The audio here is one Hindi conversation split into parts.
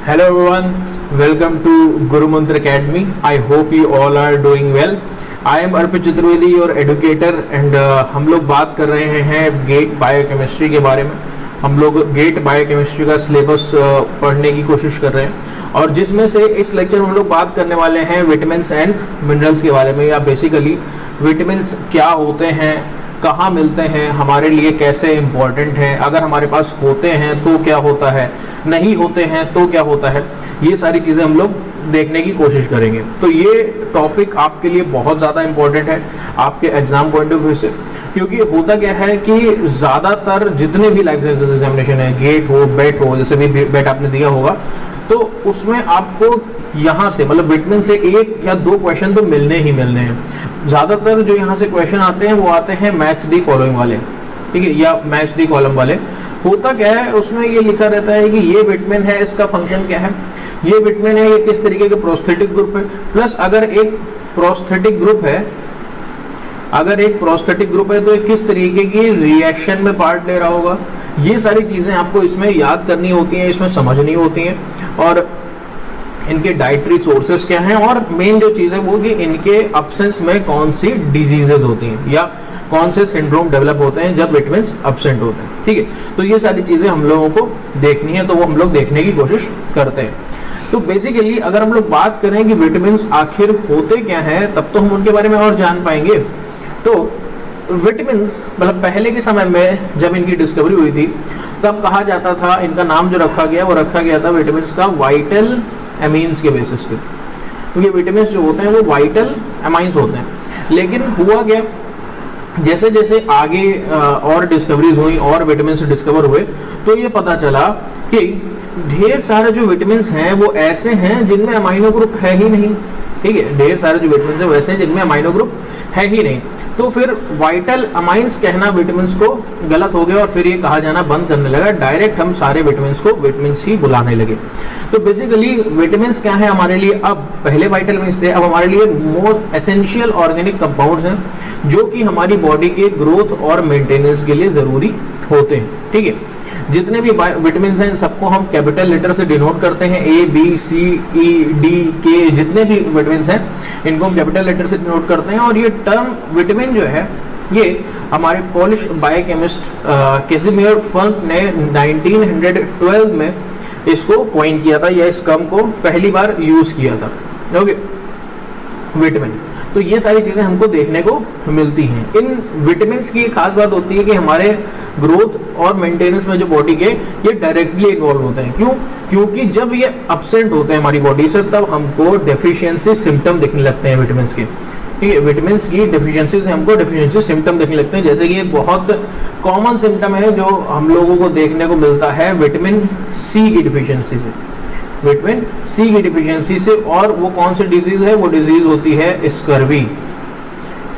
Hello everyone, welcome to Guru Mantra Academy. I hope you all are doing well. I am अर्पित चतुर्वेदी और एडुकेटर एंड हम लोग बात कर रहे हैं गेट बायोकेमिस्ट्री के बारे में। हम लोग गेट बायोकेमिस्ट्री का सिलेबस पढ़ने की कोशिश कर रहे हैं और जिसमें से इस लेक्चर में हम लोग बात करने वाले हैं विटामिन्स एंड मिनरल्स के बारे में, या बेसिकली विटामिन्स क्या होते हैं, कहाँ मिलते हैं, हमारे लिए कैसे इम्पोर्टेंट हैं, अगर हमारे पास होते हैं तो क्या होता है, नहीं होते हैं तो क्या होता है, ये सारी चीज़ें हम लोग देखने की कोशिश करेंगे। तो ये टॉपिक आपके लिए बहुत ज़्यादा इम्पोर्टेंट है आपके एग्जाम पॉइंट ऑफ व्यू से, क्योंकि होता क्या है कि ज़्यादातर जितने भी लाइफ साइंसेस एग्जामिनेशन है, गेट हो, बेट हो, जैसे भी बेट आपने दिया होगा, तो उसमें आपको यहाँ से मतलब विटामिन से एक या दो क्वेश्चन तो मिलने ही मिलने हैं। ज़्यादातर जो यहाँ से क्वेश्चन आते हैं वो आते हैं मैच दी फॉलोइंग वाले, ठीक है, या मैच दी कॉलम वाले। होता क्या है, उसमें ये लिखा रहता है कि ये विटामिन है, इसका फंक्शन क्या है, ये विटामिन है, ये किस तरीके के प्रोस्थेटिक ग्रुप है, प्लस अगर एक प्रोस्थेटिक ग्रुप है, अगर एक प्रोस्थेटिक ग्रुप है तो एक किस तरीके की रिएक्शन में पार्ट ले रहा होगा। ये सारी चीज़ें आपको इसमें याद करनी होती हैं, इसमें समझनी होती हैं, और इनके डाइटरी सोर्सेस क्या हैं, और मेन जो चीज़ है वो कि इनके अब्सेंस में कौन सी डिजीजेज होती हैं या कौन से सिंड्रोम डेवलप होते हैं जब विटामिन अब्सेंट होते हैं, ठीक है। तो ये सारी चीज़ें हम लोगों को देखनी है, तो वो हम लोग देखने की कोशिश करते हैं। तो बेसिकली अगर हम लोग बात करें कि विटामिन आखिर होते क्या हैं, तब तो हम उनके बारे में और जान पाएंगे। तो विटामिन मतलब पहले के समय में जब इनकी डिस्कवरी हुई थी तब कहा जाता था, इनका नाम जो रखा गया वो रखा गया था विटामिन का वाइटल एमीन्स के बेसिस पे, क्योंकि विटामिन जो होते हैं वो वाइटल एमाइंस होते हैं। लेकिन हुआ क्या, जैसे जैसे आगे और डिस्कवरीज हुई और विटामिन डिस्कवर हुए तो ये पता चला कि ढेर सारे जो विटामिन हैं वो ऐसे हैं जिनमें अमाइनो ग्रुप है ही नहीं, ठीक है। ढेर सारे जो विटामिन हैं वैसे हैं जिनमें अमाइनो ग्रुप है ही नहीं। तो फिर वाइटल अमाइंस कहना विटामिन को गलत हो गया और फिर ये कहा जाना बंद करने लगा, डायरेक्ट हम सारे विटामिन को विटामिन ही बुलाने लगे। तो बेसिकली विटामिन क्या है हमारे लिए, अब पहले वाइटल मीन्स थे, अब हमारे लिए मोस्ट एसेंशियल ऑर्गेनिक कंपाउंड्स हैं जो कि हमारी बॉडी के ग्रोथ और मेंटेनेंस के लिए ज़रूरी होते हैं, ठीक है। जितने भी विटामिन हैं सबको हम कैपिटल लेटर से डिनोट करते हैं, A B C E D के, जितने भी विटामिन हैं इनको हम कैपिटल लेटर से डिनोट करते हैं। और ये टर्म विटामिन जो है ये हमारे पोलिश बायोकेमिस्ट कैसिमिर फंक ने 1912 में इसको कॉइन किया था, या इस टर्म को पहली बार यूज़ किया था, ओके, विटामिन। तो ये सारी चीज़ें हमको देखने को मिलती हैं। इन विटामिन की खास बात होती है कि हमारे ग्रोथ और मेंटेनेंस में जो बॉडी के ये डायरेक्टली इन्वॉल्व होते हैं। क्यों? क्योंकि जब ये अब्सेंट होते हैं हमारी बॉडी से तब हमको डेफिशिएंसी सिम्टम दिखने लगते हैं विटामिन के, ठीक है। विटामिन की डेफिशिएंसी से हमको डेफिशिएंसी सिम्टम दिखने लगते हैं, जैसे कि एक बहुत कॉमन सिम्टम है जो हम लोगों को देखने को मिलता है विटामिन सी की डिफिशियंसी से, विटामिन सी की डिफिशियंसी से। और वो कौन सी डिजीज है, वो डिजीज होती है स्कर्वी,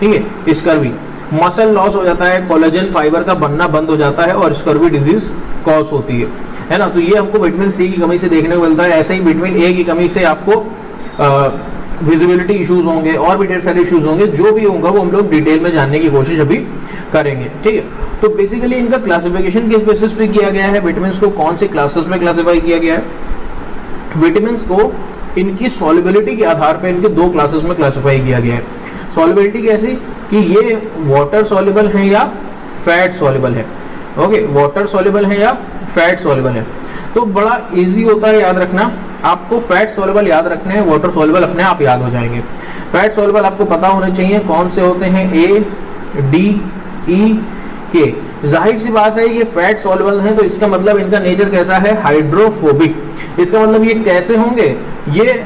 ठीक है। स्कर्वी, मसल लॉस हो जाता है, कोलेजन फाइबर का बनना बंद हो जाता है और स्कर्वी डिजीज कॉज होती है ना। तो ये हमको विटामिन सी की कमी से देखने को मिलता है। ऐसे ही विटामिन ए की कमी से आपको विजिबिलिटी इश्यूज होंगे और भी ढेर सारे इश्यूज होंगे, जो भी होगा वो हम लोग डिटेल में जानने की कोशिश अभी करेंगे, ठीक है। तो बेसिकली इनका क्लासिफिकेशन किस बेसिस पे किया गया है, विटामिन को कौन से क्लासेस में क्लासीफाई किया गया है। विटामिन को इनकी सॉल्युबिलिटी के आधार पर इनके दो क्लासेस में क्लासीफाई किया गया है। सॉल्युबिलिटी कैसी कि ये वाटर सॉल्युबल है या फैट सॉल्युबल है, ओके, वाटर सॉल्युबल है या फैट सॉल्युबल है। तो बड़ा इजी होता है याद रखना, आपको फैट सॉल्युबल याद रखने हैं, वाटर सॉल्युबल अपने आप याद हो जाएंगे। फैट सॉल्युबल आपको पता होने चाहिए कौन से होते हैं, ए डी ई के। जाहिर सी बात है ये फैट सॉल्युबल है, तो इसका मतलब इनका नेचर कैसा है, हाइड्रोफोबिक। इसका मतलब ये कैसे होंगे, ये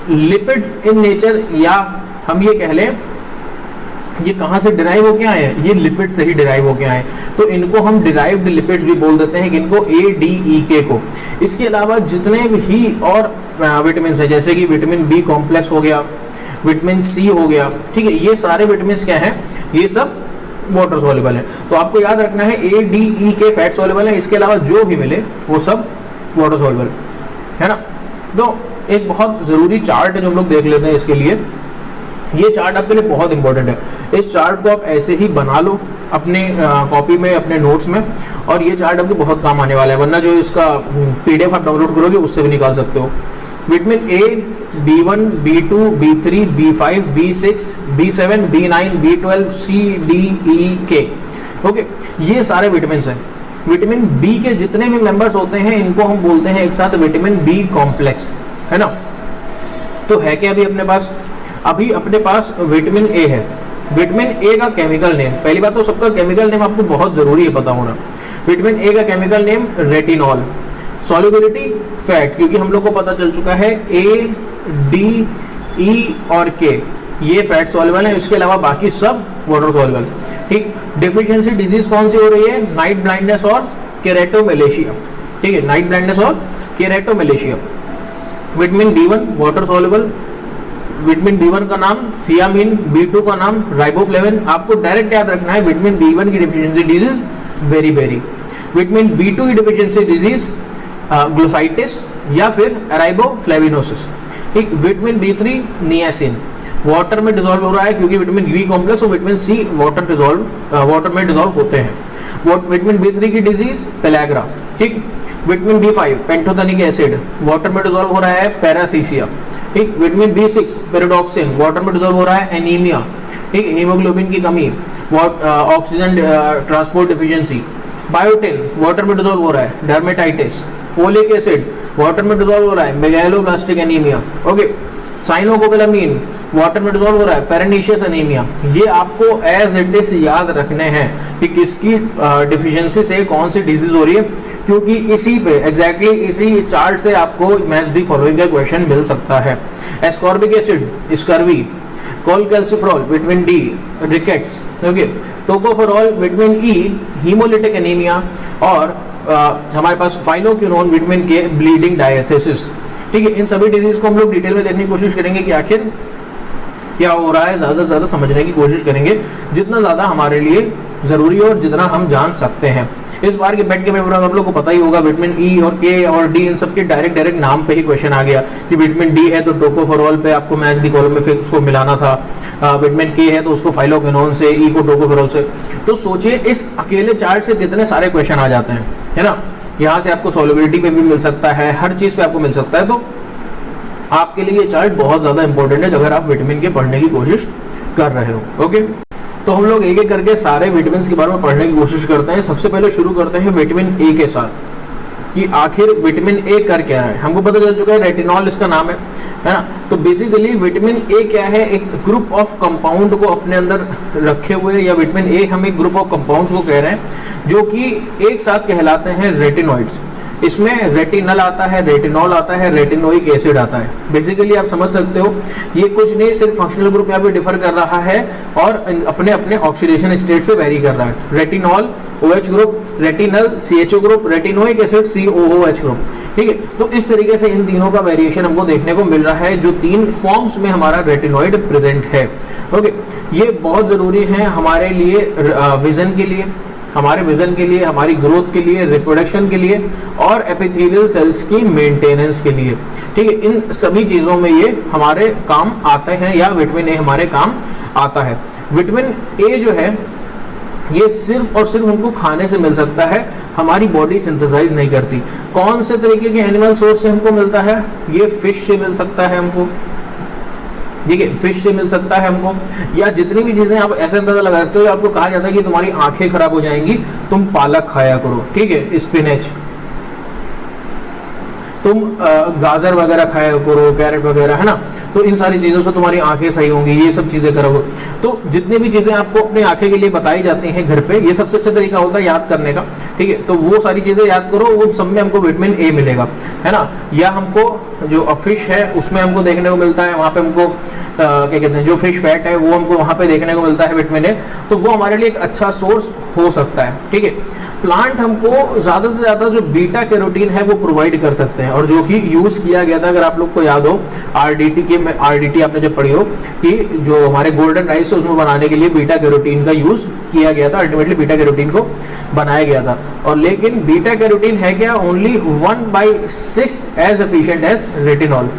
लिपिड इन नेचर, या हम ये कह लें ये कहाँ से डिराइव होके आए हैं, ये लिपिड से ही डिराइव होके आए हैं। तो इनको हम डिराइव्ड लिपिड्स भी बोल देते हैं, कि इनको ए डी ई के को। इसके अलावा जितने भी और विटामिन है, जैसे कि विटामिन बी कॉम्प्लेक्स हो गया, विटामिन सी हो गया, ठीक है, ये सारे विटामिन क्या हैं, ये सब वाटर सॉल्युबल है। तो आपको याद रखना है ए डी ई के फैट सॉल्युबल है, इसके अलावा जो भी मिले वो सब वाटर सॉल्युबल है ना। तो एक बहुत ज़रूरी चार्ट है जो हम लोग देख लेते हैं इसके लिए। ये चार्ट आपके लिए बहुत इंपॉर्टेंट है। इस चार्ट को आप ऐसे ही बना लो अपने कॉपी में, अपने नोट्स में, और ये चार्ट आपको बहुत काम आने वाला है, वरना जो इसका PDF आप डाउनलोड करोगे उससे भी निकाल सकते हो। Vitamin A, B1, B2, B3, B5, B6, B7, B9, B12, C, D, E, K। Okay, ये सारे विटामिन हैं। विटामिन बी के जितने भी मेंबर्स होते हैं इनको हम बोलते हैं एक साथ विटामिन बी कॉम्प्लेक्स, है ना। तो है क्या अभी अपने पास विटामिन ए है। विटामिन ए का केमिकल नेम, पहली बात तो सबका केमिकल नेम आपको बहुत जरूरी है पता होना। विटामिन ए का chemical name retinol. Solubility fat, क्योंकि हम लोग को पता चल चुका है ए, डी, ई और के ये फैट सॉल्युबल है, इसके अलावा बाकी सब वाटर सॉल्युबल। ठीक, डेफिशिएंसी डिजीज कौन सी हो रही है? नाइट ब्लाइंडनेस और केरेटोमेलेशिया। ठीक है, नाइट ब्लाइंडनेस और keratomalacia. Vitamin B1 water soluble, vitamin B1 का नाम थियामिन, B2 का नाम राइबोफ्लेविन। आपको डायरेक्ट याद रखना है विटामिन B1 की deficiency disease berry. Vitamin B2 की डिफिशियंसी डिजीज ग्लोसाइटिस या फिर राइबोफ्लेविनोसिस। ठीक, विटामिन B3 नियासिन, वाटर में डिसॉल्व हो रहा है क्योंकि विटामिन बी कॉम्प्लेक्स और विटामिन सी वाटर में डिसॉल्व होते हैं। विटामिन B3 की डिजीज पेलाग्रा। ठीक, vitamin B5 pantothenic acid, water में डिसॉल्व हो रहा है पैराथीसिया। ठीक, विटामिन B6 पेरिडॉक्सिन, वाटर में डिसॉल्व हो रहा है एनीमिया। ठीक, हीमोग्लोबिन की कमी, oxygen transport deficiency. Biotin water में डिसॉल्व हो रहा है डर्मेटाइटिस। फोलिक एसिड वाटर में डिसॉल्व हो रहा है मेगालोब्लास्टिक एनीमिया। ओके, साइनोकोबालामीन वाटर में डिसॉल्व हो रहा है पेरिनीशियस एनीमिया। ये आपको एज इट इज याद रखने हैं कि किसकी डिफिशियंसी से कौन सी डिजीज हो रही है, क्योंकि इसी पे एग्जैक्टली इसी चार्ट से आपको मैच द फॉलोइंग का क्वेश्चन मिल सकता है। Ascorbic acid scurvy, cholecalciferol vitamin D rickets. Okay, tocopherol vitamin E haemolytic anaemia, और हमारे पास phylloquinone vitamin K bleeding diathesis. ठीक है, इन सभी डिजीज को हम लोग डिटेल में देखने की कोशिश करेंगे कि आखिर क्या हो रहा है, ज़्यादा से ज़्यादा समझने की कोशिश करेंगे जितना ज़्यादा हमारे लिए ज़रूरी है और जितना हम जान सकते हैं। इस बार के बेट के पेपर में आप लोग को पता ही होगा विटामिन ई और के और डी इन सब के डायरेक्ट नाम पे ही क्वेश्चन आ गया कि विटामिन डी है तो टोकोफेरॉल पे आपको मैच दी कॉलम में फिर उसको मिलाना था, विटामिन के है तो उसको फाइलोक्विनोन से, ई को टोकोफेरॉल से। तो सोचिए इस अकेले चार्ट से कितने सारे क्वेश्चन आ जाते हैं, है ना। यहाँ से आपको सॉल्युबिलिटी पे भी मिल सकता है, हर चीज़ पे आपको मिल सकता है। तो आपके लिए ये चार्ट बहुत ज़्यादा इंपॉर्टेंट है अगर आप विटामिन के पढ़ने की कोशिश कर रहे हो। ओके, तो हम लोग एक एक करके सारे विटामिन के बारे में पढ़ने की कोशिश करते हैं। सबसे पहले शुरू करते हैं विटामिन ए के साथ कि आखिर विटामिन ए कर क्या है। हमको पता चल चुका है रेटिनॉल इसका नाम है ना। तो बेसिकली विटामिन ए क्या है? एक ग्रुप ऑफ कंपाउंड को अपने अंदर रखे हुए, या विटामिन ए हम एक ग्रुप ऑफ कंपाउंड्स को कह रहे हैं जो कि एक साथ कहलाते हैं रेटिनॉइड्स। इसमें रेटिनल आता है, रेटिनॉल आता है, रेटिनोइक एसिड आता है। बेसिकली आप समझ सकते हो ये कुछ नहीं, सिर्फ फंक्शनल ग्रुप यहाँ पे डिफर कर रहा है और अपने अपने ऑक्सीडेशन स्टेट से वेरी कर रहा है। Retinol OH group, retinal CHO group, retinoic acid COOH group. ठीक है, तो इस तरीके से इन तीनों का वेरिएशन हमको देखने को मिल रहा है जो 3 फॉर्म्स में हमारा रेटिनॉइड प्रेजेंट है। ओके, ये बहुत जरूरी है हमारे लिए, विजन के लिए, हमारे विजन के लिए, हमारी ग्रोथ के लिए, रिप्रोडक्शन के लिए और एपिथेलियल सेल्स की मेंटेनेंस के लिए। ठीक है, इन सभी चीज़ों में ये हमारे काम आते हैं, या विटामिन ए हमारे काम आता है। विटामिन ए जो है ये सिर्फ और सिर्फ हमको खाने से मिल सकता है, हमारी बॉडी सिंथेसाइज नहीं करती। कौन से तरीके के एनिमल सोर्स से हमको मिलता है? ये फिश से मिल सकता है हमको, ठीक है, फिश से मिल सकता है हमको, या जितनी भी चीज़ें आप ऐसे अंदाजा लगा सकते हो। आपको कहा जाता है कि तुम्हारी आंखें खराब हो जाएंगी, तुम पालक खाया करो, ठीक है, स्पिनच, तुम गाजर वगैरह खाया करो, कैरेट वगैरह, है ना। तो इन सारी चीज़ों से तुम्हारी आंखें सही होंगी, ये सब चीज़ें करो। तो जितनी भी चीज़ें आपको अपनी आंखें के लिए बताई जाती हैं घर पे, ये सबसे अच्छा तरीका होता है याद करने का। ठीक है, तो वो सारी चीज़ें याद करो, वो सब में हमको विटामिन ए मिलेगा, है ना। या हमको जो फिश है उसमें हमको देखने को मिलता है, वहाँ पे हमको क्या कहते हैं, जो फिश फैट है वो हमको वहाँ पे देखने को मिलता है विटामिन ए। तो वो हमारे लिए एक अच्छा सोर्स हो सकता है। ठीक है, प्लांट हमको ज़्यादा से ज़्यादा जो बीटा कैरोटीन है वो प्रोवाइड कर सकते हैं, और जो कि यूज़ किया गया था, अगर आप लोग को याद हो आरडीटी आपने जब पढ़ी हो कि जो हमारे गोल्डन राइस है उसमें बनाने के लिए बीटा कैरोटीन का यूज़ किया गया था, अल्टीमेटली बीटा कैरोटीन को बनाया गया था। और लेकिन बीटा कैरोटीन है क्या? Only 1/6 as efficient as retinol.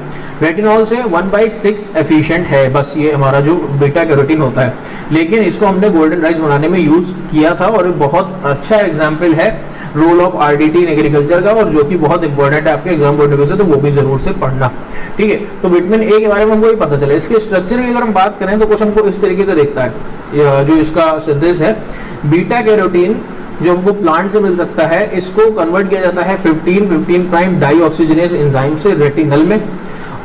Retinol से 1/6 एफिशिएंट है बस ये हमारा जो बीटा कैरोटीन होता है, लेकिन इसको हमने गोल्डन राइस बनाने में यूज किया था और बहुत अच्छा एग्जाम्पल है role of RDT in agriculture का, और जो कि बहुत इंपॉर्टेंट है आपके एग्जाम पॉइंट ऑफ व्यू से, तो वो भी जरूर से पढ़ना। ठीक है, तो विटामिन ए के बारे में हमको ये पता चला। इसके स्ट्रक्चर की अगर हम बात करें तो कुछ हमको इस तरीके का दिखता है। जो इसका सिंथेसिस है, बीटा कैरोटीन जो हमको प्लांट से मिल सकता है, इसको कन्वर्ट किया जाता है 15 प्राइम डाई ऑक्सीजनेज एंजाइम से रेटिनल में,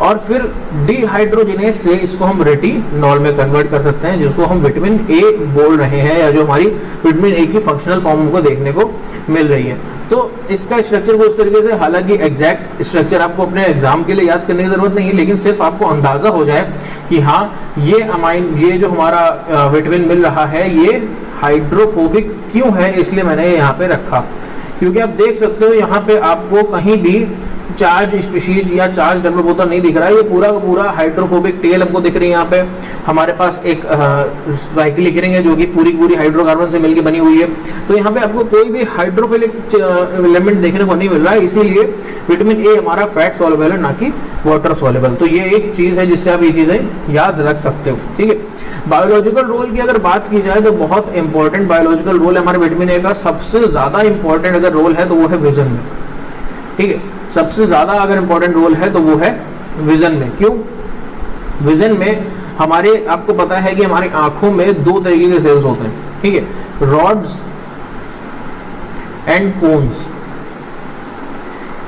और फिर डिहाइड्रोजिनेज से इसको हम रेटिनॉल में कन्वर्ट कर सकते हैं, जिसको हम विटामिन ए बोल रहे हैं, या जो हमारी विटामिन ए की फंक्शनल फॉर्म हमको देखने को मिल रही है। तो इसका स्ट्रक्चर को उस तरीके से, हालांकि एग्जैक्ट स्ट्रक्चर आपको अपने एग्जाम के लिए याद करने की जरूरत नहीं है, लेकिन सिर्फ आपको अंदाजा हो जाए कि हाँ ये जो हमारा विटामिन मिल रहा है ये हाइड्रोफोबिक क्यों है, इसलिए मैंने यहाँ पे रखा। क्योंकि आप देख सकते हो यहाँ पे आपको कहीं भी चार्ज स्पीशीज या चार्ज डेवलप होता नहीं दिख रहा है, ये पूरा का पूरा हाइड्रोफोबिक टेल हमको दिख रही है। यहाँ पे हमारे पास एक साइक्लिक रिंग है जो कि पूरी हाइड्रोकार्बन से मिलकर बनी हुई है, तो यहाँ पे आपको कोई भी हाइड्रोफिलिक एलिमेंट देखने को नहीं मिल रहा है, इसीलिए विटामिन ए हमारा फैट सॉल्युबल है, ना कि वाटर सॉल्युबल। तो ये एक चीज़ है जिससे आप ये चीज़ें याद रख सकते हो। ठीक है, बायोलॉजिकल रोल की अगर बात की जाए तो बहुत इंपॉर्टेंट बायोलॉजिकल रोल है हमारे विटामिन ए का। सबसे ज़्यादा इंपॉर्टेंट अगर रोल है तो वो है विजन में। ठीक है, सबसे ज़्यादा अगर इंपॉर्टेंट रोल है तो वो है विजन में। क्यों? विजन में हमारे, आपको पता है कि हमारी आंखों में दो तरीके के सेल्स होते हैं। ठीक है, रॉड्स एंड कोन्स।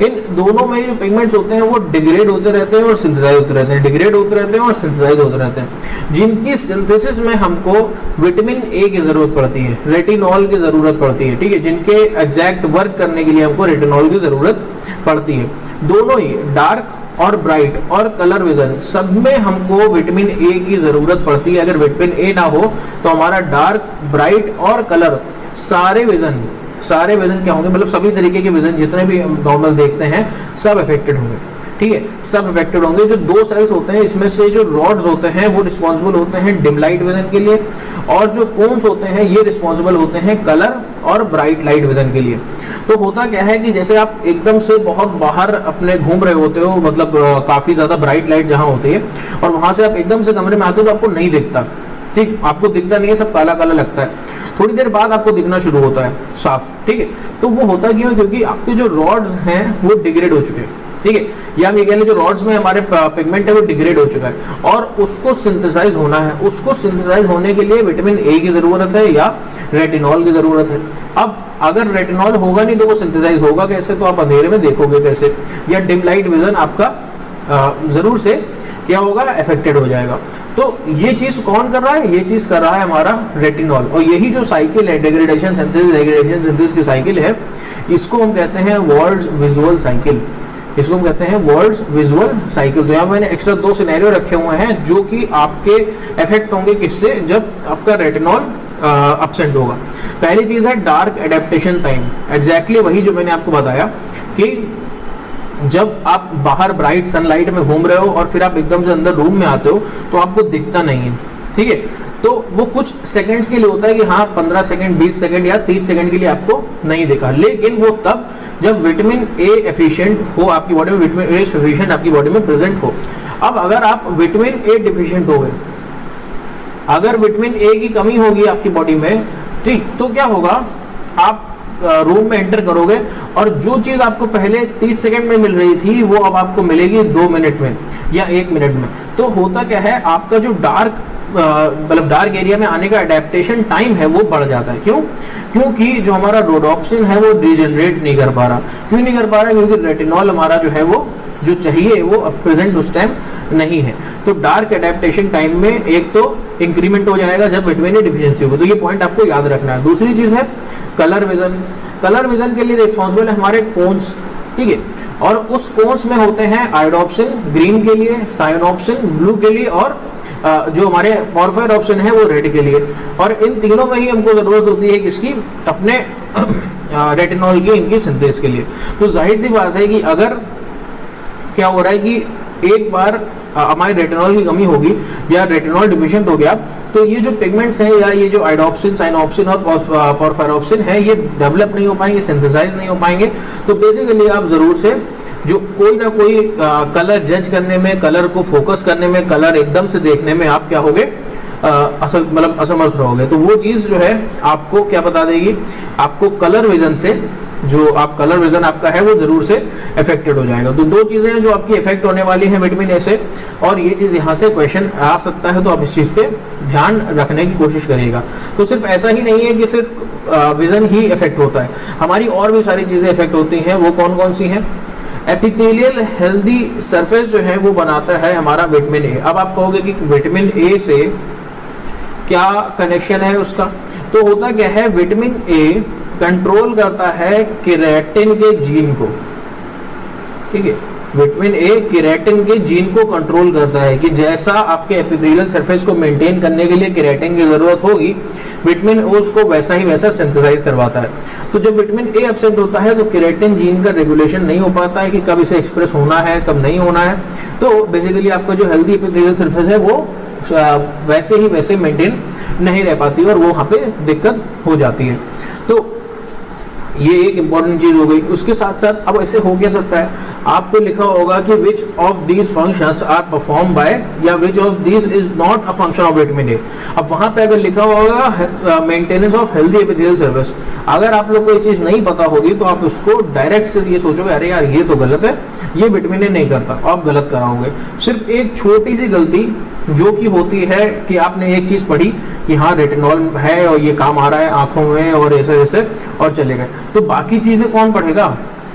इन दोनों में जो पिगमेंट्स होते हैं वो डिग्रेड होते रहते हैं और सिंथेसाइज होते रहते हैं, डिग्रेड होते रहते हैं और सिंथेसाइज होते रहते हैं, जिनकी सिंथेसिस में हमको विटामिन ए की जरूरत पड़ती है, रेटिनॉल की जरूरत पड़ती है। ठीक है, जिनके एग्जैक्ट वर्क करने के लिए हमको रेटिनॉल की जरूरत पड़ती है। दोनों ही डार्क और ब्राइट और कलर विजन, सब में हमको विटामिन ए की जरूरत पड़ती है। अगर विटामिन ए ना हो तो हमारा डार्क, ब्राइट और कलर सारे विजन क्या होंगे, मतलब सभी तरीके के विजन जितने भी नॉर्मल देखते हैं सब अफेक्टेड होंगे। ठीक है, सब अफेक्टेड होंगे। जो दो सेल्स होते हैं इसमें से जो रॉड्स होते हैं वो रिस्पॉन्सिबल होते हैं डिम लाइट विजन के लिए, और जो कोन्स होते हैं ये रिस्पॉन्सिबल होते हैं कलर और ब्राइट लाइट विजन के लिए। तो होता क्या है कि जैसे आप एकदम से बहुत बाहर अपने घूम रहे होते हो, मतलब काफ़ी ज़्यादा ब्राइट लाइट जहाँ होती है, और वहाँ से आप एकदम से कमरे में आते हो तो आपको नहीं दिखता। ठीक, आपको दिखता नहीं है, सब काला काला लगता है। थोड़ी देर बाद आपको दिखना शुरू होता है साफ। ठीक है, तो वो होता क्यों है? क्योंकि आपके जो रॉड्स हैं वो डिग्रेड हो चुके हैं। ठीक है, या हम ये कह लें जो रॉड्स में हमारे पिगमेंट है वो डिग्रेड हो चुका है, और उसको सिंथेसाइज होना है। उसको सिंथेसाइज होने के लिए विटामिन ए की ज़रूरत है या रेटिनॉल की ज़रूरत है। अब अगर रेटिनॉल होगा नहीं तो वो सिंथेसाइज होगा कैसे? तो आप अंधेरे में देखोगे कैसे, या डिम लाइट विजन आपका ज़रूर से क्या होगा, अफेक्टेड हो जाएगा। तो ये चीज़ कौन कर रहा है? ये चीज़ कर रहा है हमारा रेटिनॉल। और यही जो साइकिल है, डिग्रेडेशन सिंथेसिस की साइकिल है, इसको हम कहते हैं वर्ल्ड्स विजुअल साइकिल। इसको हम कहते हैं वर्ल्ड्स विजुअल साइकिल। तो यहाँ मैंने एक्स्ट्रा दो सिनेरियो रखे हुए हैं जो कि आपके इफेक्ट होंगे किससे, जब आपका रेटिनॉल एब्सेंट होगा। पहली चीज़ है डार्क एडेप्टेशन टाइम। एग्जैक्टली वही जो मैंने आपको बताया कि जब आप बाहर ब्राइट सनलाइट में घूम रहे हो और फिर आप एकदम से अंदर रूम में आते हो तो आपको दिखता नहीं है। ठीक है, तो वो कुछ सेकंड्स के लिए होता है कि हाँ 15 सेकंड, 20 सेकंड या 30 सेकंड के लिए आपको नहीं दिखा, लेकिन वो तब जब विटामिन ए एफिशिएंट हो आपकी बॉडी में, विटामिन ए सफिशिएंट आपकी बॉडी में प्रेजेंट हो। अब अगर आप विटामिन ए डिफिशिएंट हो गए, अगर विटामिन ए की कमी होगी आपकी बॉडी में, ठीक, तो क्या होगा, आप रूम में एंटर करोगे और जो चीज़ आपको पहले 30 सेकंड में मिल रही थी वो अब आपको मिलेगी 2 मिनट में या 1 मिनट में। तो होता क्या है, आपका जो मतलब डार्क एरिया में आने का अडेप्टेशन टाइम है वो बढ़ जाता है। क्यों? क्योंकि जो हमारा रोडोप्सिन है वो डिजेनरेट नहीं कर पा रहा। क्यों नहीं कर पा रहा? क्योंकि रेटिनॉल हमारा जो है वो जो चाहिए वो अब प्रेजेंट उस टाइम नहीं है। तो डार्क एडेप्टेशन टाइम में एक तो इंक्रीमेंट हो जाएगा जब विटामिन ए डिफिशिएंसी होगी, तो ये पॉइंट आपको याद रखना है। दूसरी चीज़ है कलर विजन। कलर विजन के लिए रिस्पॉन्सिबल है हमारे कोन्स। ठीक है, और उस कोन्स में होते हैं आयोडोप्सिन ग्रीन के लिए, साइनोप्सिन ब्लू के लिए, और जो हमारे पोरफायरोप्सिन है वो रेड के लिए। और इन तीनों में ही हमको ज़रूरत होती है किसकी, अपने रेटिनॉल की, इनकी सिंथेसिस के लिए। तो जाहिर सी बात है कि अगर क्या हो रहा है कि एक बार हमारे रेटिनॉल की कमी होगी या रेटिनॉल डिफिशिएंट हो गया, तो ये जो पिगमेंट्स हैं या ये जो आयोडोप्सिन, साइनोप्सिन और पोरफायरोप्सिन है ये डेवलप नहीं हो पाएंगे, सिंथेसाइज नहीं हो पाएंगे। तो बेसिकली आप ज़रूर से जो कोई ना कोई कलर जज करने में, कलर को फोकस करने में, कलर एकदम से देखने में आप क्या होगे, मतलब असमर्थ रहोगे। तो वो चीज़ जो है आपको क्या बता देगी, आपको कलर विजन से, जो आप कलर विजन आपका है वो जरूर से अफेक्टेड हो जाएगा। तो दो चीज़ें हैं जो आपकी इफेक्ट होने वाली हैं विटामिन ए से, और ये चीज़ यहाँ से क्वेश्चन आ सकता है, तो आप इस चीज़ पे ध्यान रखने की कोशिश करिएगा। तो सिर्फ ऐसा ही नहीं है कि सिर्फ विजन ही इफेक्ट होता है, हमारी और भी सारी चीज़ें इफेक्ट होती हैं। वो कौन कौन सी हैं? एपिथेलियल हेल्दी सरफेस जो है वो बनाता है हमारा विटामिन ए। अब आप कहोगे कि विटामिन ए से क्या कनेक्शन है उसका? तो होता क्या है, विटामिन ए कंट्रोल करता है केराटिन के जीन को, ठीक है। विटामिन ए केराटिन के जीन को कंट्रोल करता है कि जैसा आपके एपिथेलियल सरफेस को मेंटेन करने के लिए केराटिन की जरूरत होगी, विटामिन ए उसको वैसा ही वैसा सिंथेसाइज करवाता है। तो जब विटामिन ए एब्सेंट होता है तो केराटिन जीन का रेगुलेशन नहीं हो पाता है कि कब इसे एक्सप्रेस होना है, कब नहीं होना है। तो बेसिकली आपका जो हेल्दी एपिथेलियल सरफेस है वो वैसे ही वैसे मेंटेन नहीं रह पाती और वो वहाँ पे दिक्कत हो जाती है। तो ये एक इंपॉर्टेंट चीज हो गई। उसके साथ साथ अब ऐसे हो क्या सकता है, आपको लिखा होगा कि which of these functions are perform by, या which of these is not a function of vitamin A. अब वहां पे अगर लिखा होगा maintenance of healthy epithelial surface, अगर आप लोग को ये चीज नहीं पता होगी तो आप उसको डायरेक्ट से ये सोचोगे अरे यार ये तो गलत है, ये विटामिन ए नहीं करता, आप गलत कराओगे। सिर्फ एक छोटी सी गलती जो कि होती है कि आपने एक चीज पढ़ी कि हाँ रेटिनॉल है और ये काम आ रहा है आंखों में और ऐसे ऐसे और चले गए, तो बाकी चीजें कौन पढ़ेगा?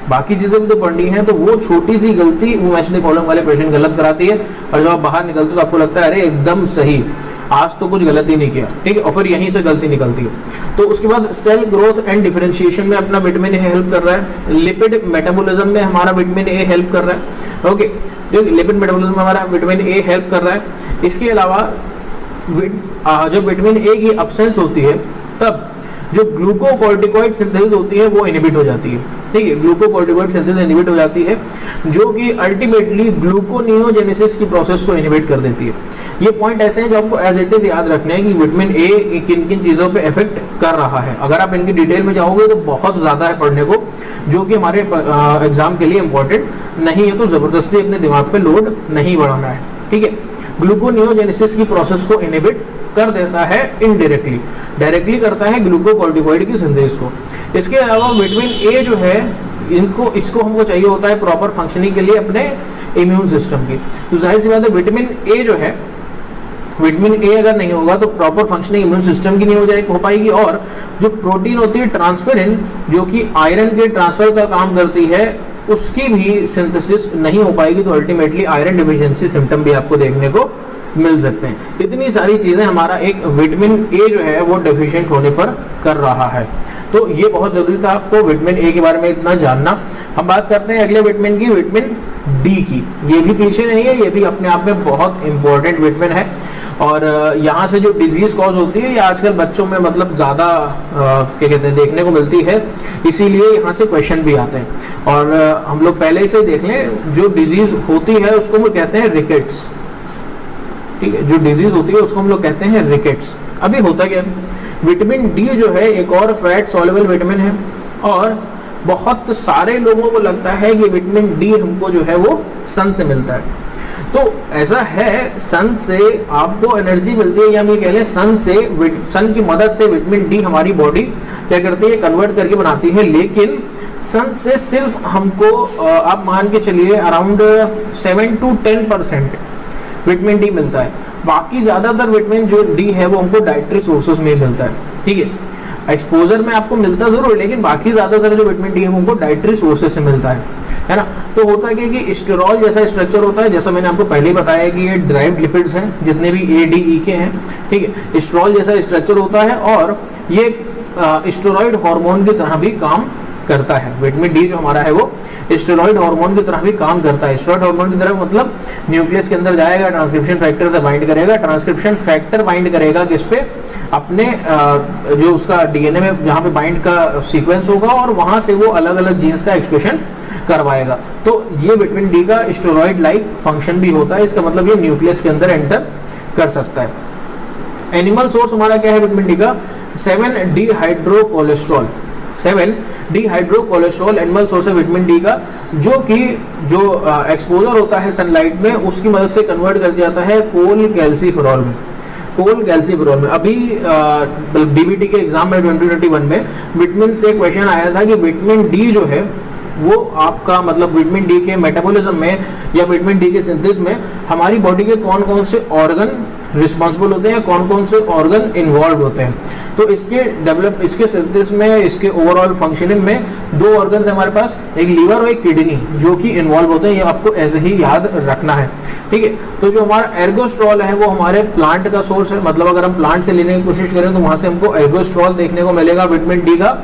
बाकी चीजें भी तो पढ़नी है। तो वो छोटी सी गलती वो मैच द फॉलोइंग वाले क्वेश्चन गलत कराती है, और जब आप बाहर निकलते हो तो आपको लगता है अरे एकदम सही, आज तो कुछ गलत ही नहीं किया, ठीक है, और फिर यहीं से गलती निकलती है। तो उसके बाद सेल ग्रोथ एंड डिफरेंशिएशन में अपना विटामिन ए हेल्प कर रहा है, लिपिड मेटाबॉलिज्म में हमारा विटामिन ए हेल्प कर रहा है, ओके, लिपिड मेटाबॉलिज्म में हमारा विटामिन ए हेल्प कर रहा है। इसके अलावा जब विटामिन ए की एब्सेंस होती है तब जो ग्लूकोकॉर्टिकॉइड सिंथेसिस होती है वो इनहिबिट हो जाती है, ठीक है, ग्लूकोकॉर्टिकॉइड सिंथेसिस इनहिबिट हो जाती है, जो कि अल्टीमेटली ग्लूकोनियोजेनेसिस की प्रोसेस को इनहिबिट कर देती है। ये पॉइंट ऐसे हैं जो आपको एज इट इज याद रखने हैं कि विटामिन ए किन किन चीज़ों पे इफेक्ट कर रहा है। अगर आप इनकी डिटेल में जाओगे तो बहुत ज़्यादा है पढ़ने को, जो कि हमारे एग्जाम के लिए इंपॉर्टेंट नहीं है, तो ज़बरदस्ती अपने दिमाग पे लोड नहीं बढ़ाना है, ठीक है। ग्लूकोनियोजेनेसिस की प्रोसेस को इनहिबिट कर देता है इनडायरेक्टली, डायरेक्टली करता है ग्लूकोकॉर्टिकॉइड की सिंथेसिस को। इसके अलावा विटामिन ए जो है इसको हमको चाहिए होता है प्रॉपर फंक्शनिंग के लिए अपने इम्यून सिस्टम की। तो जाहिर सी बात है विटामिन ए जो है, विटामिन ए अगर नहीं होगा तो प्रॉपर फंक्शनिंग इम्यून सिस्टम की नहीं हो पाएगी, और जो प्रोटीन होती है ट्रांसफेरिन जो कि आयरन के ट्रांसफर का काम करती है उसकी भी सिंथेसिस नहीं हो पाएगी, तो अल्टीमेटली आयरन डिफिशिएंसी सिम्टम भी आपको देखने को मिल सकते हैं। इतनी सारी चीज़ें हमारा एक विटामिन ए जो है वो डेफिशिएंट होने पर कर रहा है। तो ये बहुत ज़रूरी था आपको विटामिन ए के बारे में इतना जानना। हम बात करते हैं अगले विटामिन की, विटामिन डी की। ये भी पीछे नहीं है, ये भी अपने आप में बहुत इंपॉर्टेंट विटामिन है, और यहाँ से जो डिजीज कॉज होती है ये आजकल बच्चों में मतलब ज़्यादा क्या कहते हैं देखने को मिलती है, इसीलिए यहाँ से क्वेश्चन भी आते हैं। और हम लोग पहले से देख लें, जो डिजीज होती है उसको वो कहते हैं रिकेट्स, ठीक है, जो डिजीज होती है उसको हम लोग कहते हैं रिकेट्स। अभी होता क्या, विटामिन डी जो है एक और फैट सॉल्युबल विटामिन है, और बहुत सारे लोगों को लगता है कि विटामिन डी हमको जो है वो सन से मिलता है। तो ऐसा है, सन से आपको एनर्जी मिलती है, या हम ये कह लें सन की मदद से विटामिन डी हमारी बॉडी क्या करती है, कन्वर्ट करके बनाती है। लेकिन सन से सिर्फ हमको आप मान के चलिए अराउंड 7 to 10% विटामिन डी मिलता है। बाकी ज़्यादातर विटामिन जो डी है वो हमको डाइटरी सोर्सेज में मिलता है, ठीक है, एक्सपोजर में आपको मिलता जरूर, लेकिन बाकी ज़्यादातर जो विटामिन डी है वो हमको डाइटरी सोर्सेज से मिलता है ना। तो होता है कि स्टेरॉल जैसा स्ट्रक्चर होता है, जैसा मैंने आपको पहले ही बताया कि ये ड्राइव्ड लिपिड्स हैं जितने भी ए डी ई के हैं, ठीक है, स्टेरॉल जैसा स्ट्रक्चर होता है, और ये स्टेरॉइड हार्मोन की तरह भी काम करता है। विटामिन डी जो हमारा है वो स्टेरॉइड हार्मोन की तरह भी काम करता है। स्टेरॉइड हार्मोन की तरह मतलब न्यूक्लियस के अंदर जाएगा, ट्रांसक्रिप्शन फैक्टर से बाइंड करेगा, ट्रांसक्रिप्शन फैक्टर बाइंड करेगा किस पे, अपने जो उसका डीएनए में जहाँ पे बाइंड का सीक्वेंस होगा, और वहाँ से वो अलग अलग जीन्स का एक्सप्रेशन करवाएगा। तो ये विटामिन डी का स्टेरॉइड लाइक फंक्शन भी होता है, इसका मतलब ये न्यूक्लियस के अंदर एंटर कर सकता है। एनिमल सोर्स हमारा क्या है विटामिन डी का, 7 dehydro cholesterol. 7 dehydro cholesterol animal source है विटामिन डी का, जो कि जो एक्सपोजर होता है सनलाइट में उसकी मदद से कन्वर्ट कर दिया जाता है कोल कैल्सीफेरॉल में। कोल कैल्सीफेरॉल में अभी डीबीटी के एग्जाम में 2021 में विटामिन से क्वेश्चन आया था कि विटामिन डी जो है वो आपका मतलब विटामिन डी के मेटाबॉलिज्म में या विटामिन डी के सिंथेसिस में हमारी बॉडी के कौन कौन से ऑर्गन रिस्पॉन्सिबल होते हैं, कौन कौन से ऑर्गन इन्वॉल्व होते हैं। तो इसके सिंथेसिस में, इसके ओवरऑल फंक्शनिंग में 2 ऑर्गन्स हमारे पास, एक लीवर और एक किडनी, जो कि इन्वॉल्व होते हैं। ये आपको ऐसे ही याद रखना है, ठीक है। तो जो हमारा एर्गोस्ट्रॉल है वो हमारे प्लांट का सोर्स है, मतलब अगर हम प्लांट से लेने की कोशिश करें तो वहां से हमको एर्गोस्ट्रॉल देखने को मिलेगा, विटामिन डी का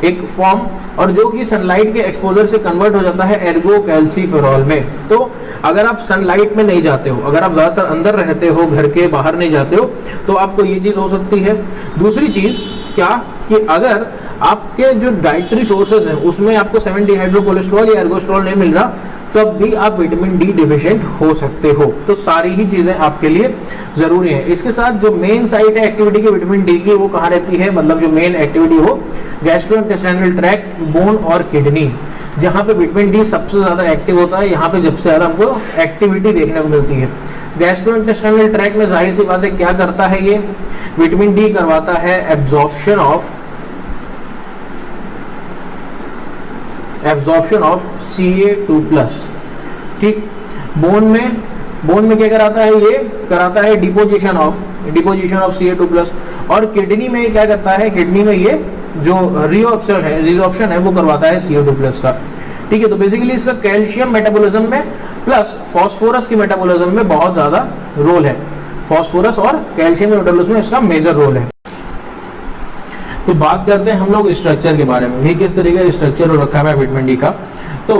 एक फॉर्म, और जो कि सनलाइट के एक्सपोजर से कन्वर्ट हो जाता है एर्गो कैल्सीफेरॉल में। तो अगर आप सनलाइट में नहीं जाते हो, अगर आप ज़्यादातर अंदर रहते हो, घर के बाहर नहीं जाते हो, तो आपको ये चीज़ हो सकती है। दूसरी चीज़ क्या कि अगर आपके जो डाइटरी सोर्सेज हैं उसमें आपको 7 डिहाइड्रो कोलेस्ट्रॉल या एर्गोस्ट्रॉल नहीं मिल रहा, तब भी आप विटामिन डी डिफिशिएंट हो सकते हो। तो सारी ही चीज़ें आपके लिए ज़रूरी है। इसके साथ जो मेन साइट है एक्टिविटी की विटामिन डी की, वो कहाँ रहती है, मतलब जो मेन एक्टिविटी हो गैस्ट्रोइंटेस्टाइनल ट्रैक्ट, बोन और किडनी, जहाँ पे विटामिन डी सबसे ज़्यादा एक्टिव होता है, यहाँ पे सबसे ज़्यादा हमको एक्टिविटी देखने को मिलती है। गैस्ट्रोइंटेस्टाइनल ट्रैक्ट में जाहिर सी बात है क्या करता है, ये विटामिन डी करवाता है एब्जॉर्प्शन ऑफ Ca2+, ठीक। बोन में क्या कराता है, ये कराता है डिपोजिशन ऑफ Ca2+, और किडनी में क्या करता है, किडनी में ये जो रिजॉर्प्शन है वो करवाता है Ca2+ का, ठीक है। तो बेसिकली इसका कैल्शियम मेटाबॉलिज्म में प्लस फास्फोरस के मेटाबॉलिज्म में बहुत ज़्यादा रोल है। फास्फोरस और कैल्शियम मेटाबॉलिज्म में इसका मेजर रोल है। तो बात करते हैं हम लोग स्ट्रक्चर के बारे में, भी किस तरीके का स्ट्रक्चर हो रखा है विटामिन डी का। तो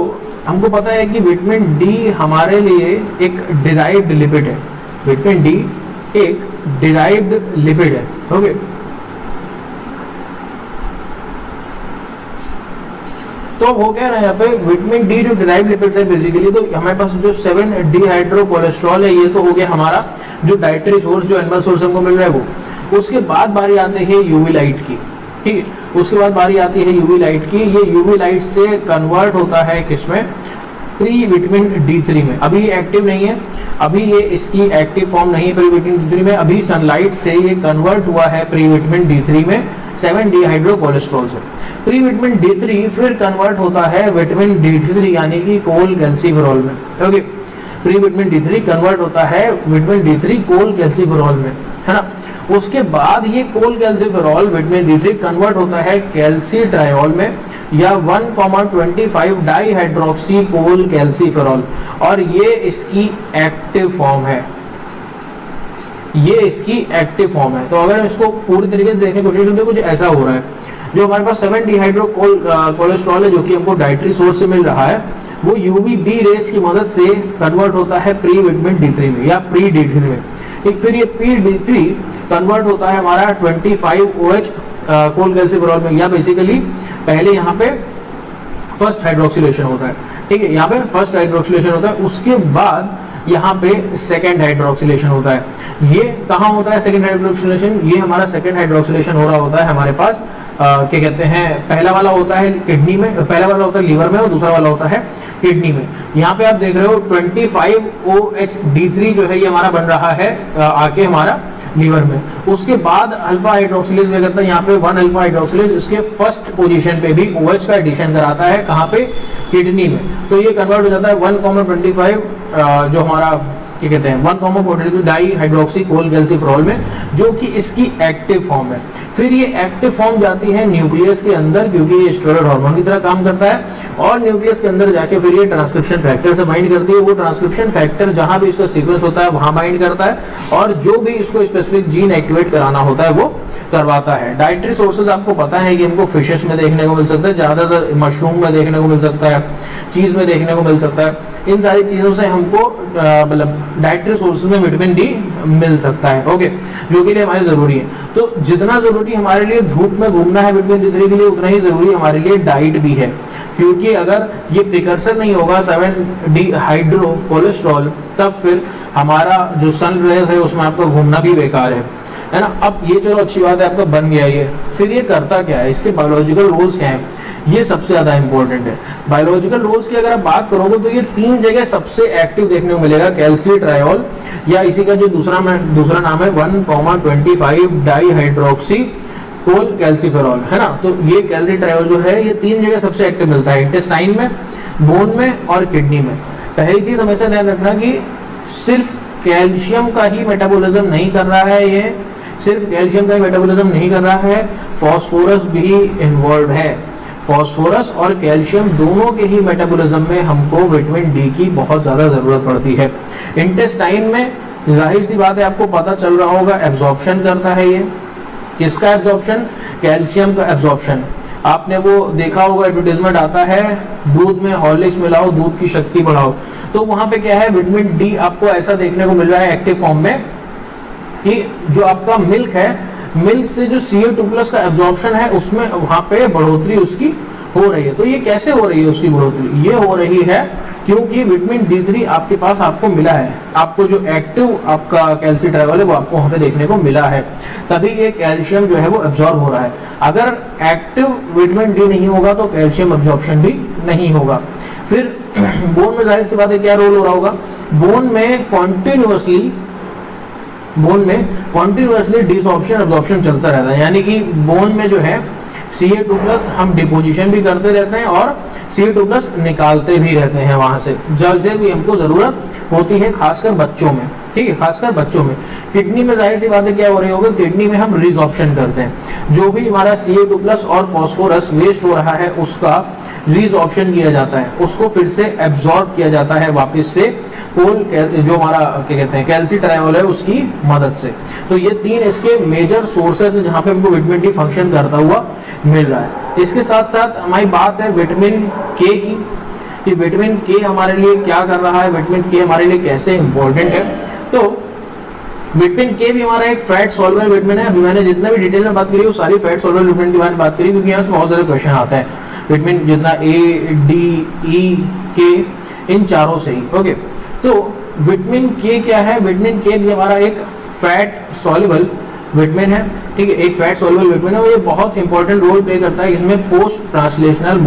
हमको पता है कि विटामिन डी हमारे लिए एक डिराइव्ड लिपिड है, विटामिन डी एक डिराइव्ड लिपिड है, ओके। तो वो कह रहे हैं यहाँ पे विटामिन डी जो डिराइव्ड लिपिड्स है बेसिकली, तो हमारे पास जो 7 डिहाइड्रो कोलेस्ट्रॉल है ये तो हो गया हमारा जो डाइटरी सोर्स, जो एनिमल सोर्स हमको मिल रहा है वो। उसके बाद बारी आती है यूवी लाइट की, ठीक है। उसके बाद बारी आती है यूवी लाइट की। ये यूवी लाइट से कन्वर्ट होता है किसमें, प्री विटामिन D3 में। अभी ये एक्टिव नहीं है, अभी ये इसकी एक्टिव फॉर्म नहीं है प्री विटामिन D3 में, अभी सनलाइट से ये कन्वर्ट हुआ है प्री विटामिन D3 में 7 डिहाइड्रो कोलेस्ट्रॉल से। प्री विटामिन D3 फिर कन्वर्ट होता है विटामिन D3 यानी कि कोल कैल्सीफेरॉल में, okay. Pre vitamin D3 convert होता है विटामिन D3 कोल कैल्सीफेरॉल में, है ना। उसके बाद ये कोल कैल्सीफेरॉल विटामिन D3 कन्वर्ट होता है कैल्सीट्रायोल में या 1,25 डाइहाइड्रोक्सी कोल कैल्सीफेरॉल, और ये इसकी एक्टिव फॉर्म है, ये इसकी एक्टिव फॉर्म है। तो अगर हम इसको पूरी तरीके से देखने की कोशिश करते हैं, कुछ ऐसा हो रहा है। जो हमारे पास 7 डिहाइड्रो कोलेस्ट्रॉल है जो कि हमको डाइटरी सोर्स से मिल रहा है, वो यूवी बी रेस की मदद से कन्वर्ट होता है प्री विटामिन D3 में या प्री D3 में। एक फिर ये प्री D3 कन्वर्ट होता है हमारा 25OH कोल कैल्सीफेरॉल में, या बेसिकली पहले यहाँ पे फर्स्ट हाइड्रोक्सिलेशन होता है, ठीक है। यहाँ पे फर्स्ट हाइड्रोक्सिलेशन होता है, उसके बाद यहाँ पे सेकेंड हाइड्रोक्सिलेशन होता है। ये कहाँ होता है सेकेंड हाइड्रोक्सिलेशन, ये हमारा सेकेंड हाइड्रोक्सिलेशन हो रहा होता है हमारे पास क्या कहते हैं, पहला वाला होता है किडनी में, पहला वाला होता है लीवर में और दूसरा वाला होता है किडनी में। यहाँ पे आप देख रहे हो 25OH D3 जो है ये हमारा बन रहा है आके हमारा लीवर में। उसके बाद अल्फा हाइड्रोक्सिलेज क्या करता है, यहाँ पे 1 अल्फा हाइड्रोक्सिलेज इसके फर्स्ट पोजीशन पे भी OH का एडिशन कराता है, कहाँ पे, किडनी में। तो ये कन्वर्ट हो जाता है 1,25 जो हमारा क्या कहते हैं 1,42 डाई हाइड्रोक्सी कोल कैल्सीफेरॉल में, जो कि इसकी एक्टिव फॉर्म है। फिर ये एक्टिव फॉर्म जाती है न्यूक्लियस के अंदर, क्योंकि ये स्टेरॉयड हार्मोन की तरह काम करता है, और न्यूक्लियस के अंदर जाके फिर ये ट्रांसक्रिप्शन फैक्टर से बाइंड करती है। वो ट्रांसक्रिप्शन फैक्टर जहां भी इसका सीक्वेंस होता है वहां बाइंड करता है, और जो भी इसको स्पेसिफिक जीन एक्टिवेट कराना होता है वो करवाता है। डाइटरी सोर्सेज आपको पता है कि इनको फिशेस में देखने को मिल सकता है, ज्यादातर मशरूम में देखने को मिल सकता है, चीज में देखने को मिल सकता है। इन सारी चीजों से हमको मतलब डाइटरी सोर्सेज में विटामिन डी मिल सकता है, ओके, जो कि लिए हमारे जरूरी है। तो जितना जरूरी हमारे लिए धूप में घूमना है विटामिन D3 के लिए, उतना ही जरूरी हमारे लिए डाइट भी है, क्योंकि अगर ये प्रिकर्सर नहीं होगा 7 डिहाइड्रो कोलेस्ट्रॉल, तब फिर हमारा जो सन रेज है उसमें आपका घूमना भी बेकार है। है ना। अब ये चलो अच्छी बात है, आपका बन गया ये, फिर ये करता क्या है, इसके बायोलॉजिकल रोल्स क्या हैं, ये सबसे ज्यादा इंपॉर्टेंट है। बायोलॉजिकल रोल्स की अगर आप बात करोगे तो ये 3 जगह सबसे एक्टिव देखने को मिलेगा, कैल्सीट्रायोल, या इसी का जो दूसरा नाम है 1,25 डाईहाइड्रोक्सी कोल कैल्सीफेरॉल, है ना। तो ये कैल्सीट्रायोल जो है ये 3 जगह सबसे एक्टिव मिलता है, इंटेस्टाइन में, बोन में और किडनी में। पहली चीज हमेशा ध्यान रखना कि सिर्फ कैल्शियम का ही मेटाबॉलिज्म नहीं कर रहा है, ये सिर्फ कैल्शियम का ही मेटाबॉलिज्म नहीं कर रहा है, फास्फोरस भी इन्वॉल्व है। फास्फोरस और कैल्शियम दोनों के ही मेटाबॉलिज्म में हमको विटामिन डी की बहुत ज़्यादा ज़रूरत पड़ती है। इंटेस्टाइन में जाहिर सी बात है, आपको पता चल रहा होगा, एब्जॉर्प्शन करता है ये, किसका एब्जॉर्प्शन, कैल्शियम का एब्जॉर्प्शन। आपने वो देखा होगा, एडवर्टाइजमेंट आता है दूध में हॉर्लिक्स मिलाओ, दूध की शक्ति बढ़ाओ, तो वहां पे क्या है, विटामिन डी आपको ऐसा देखने को मिल रहा है एक्टिव फॉर्म में कि जो आपका मिल्क है, मिल्क से जो Ca2+ का एब्जॉर्प्शन है उसमें वहां पे बढ़ोतरी उसकी हो रही है। तो ये कैसे हो रही है उसकी बढ़ोतरी, ये हो रही है क्योंकि विटामिन D3 आपके पास आपको मिला है, आपको जो एक्टिव आपका कैल्सीट्रायोल है वो आपको वहाँ पे देखने को मिला है, तभी ये कैल्शियम जो है वो एब्जॉर्ब हो रहा है। अगर एक्टिव विटामिन डी नहीं होगा तो कैल्शियम एब्जॉर्प्शन भी नहीं होगा। फिर बोन में जाहिर सी बात है क्या रोल हो रहा होगा, बोन में कॉन्टिन्यूसली डिसऑर्प्शन एब्जॉर्प्शन चलता रहता है, यानी कि बोन में जो है Ca2+ हम डिपोजिशन भी करते रहते हैं और Ca2+ निकालते भी रहते हैं वहां से, जैसे भी हमको जरूरत होती है, खासकर बच्चों में, ठीक है, खासकर बच्चों में। किडनी में जाहिर सी बात है क्या हो रही होगा, किडनी में हम रिजॉर्प्शन करते हैं, जो भी हमारा Ca2+ और फास्फोरस वेस्ट हो रहा है उसका रिजॉर्प्शन किया जाता है, उसको फिर से एब्जॉर्ब किया जाता है वापस से कोल, जो हमारा क्या कहते हैं कैल्सीट्रायोल है उसकी मदद से। तो ये 3 इसके मेजर सोर्सेस है जहाँ पे हमको विटामिन डी फंक्शन करता हुआ मिल रहा है। इसके साथ साथ हमारी बात है विटामिन के की, कि विटामिन के हमारे लिए क्या कर रहा है, विटामिन के हमारे लिए कैसे इंपॉर्टेंट है। तो विटामिन के भी हमारा एक फैट सॉल्वर विटामिन है। अभी मैंने जितना भी डिटेल में बात करी वो सारी फैट सॉल्वर विटामिन के बारे में बात करी, क्योंकि यहाँ से बहुत सारे क्वेश्चन आता है विटामिन जितना ए, डी, ई, के, इन चारों से ही। ओके, तो विटामिन के क्या है, विटामिन के भी हमारा एक फैट सॉल्युबल विटामिन है, ठीक है, एक फैट सॉल्युबल विटामिन है, और ये बहुत इंपॉर्टेंट रोल प्ले करता है इसमें पोस्ट ट्रांसलेशनल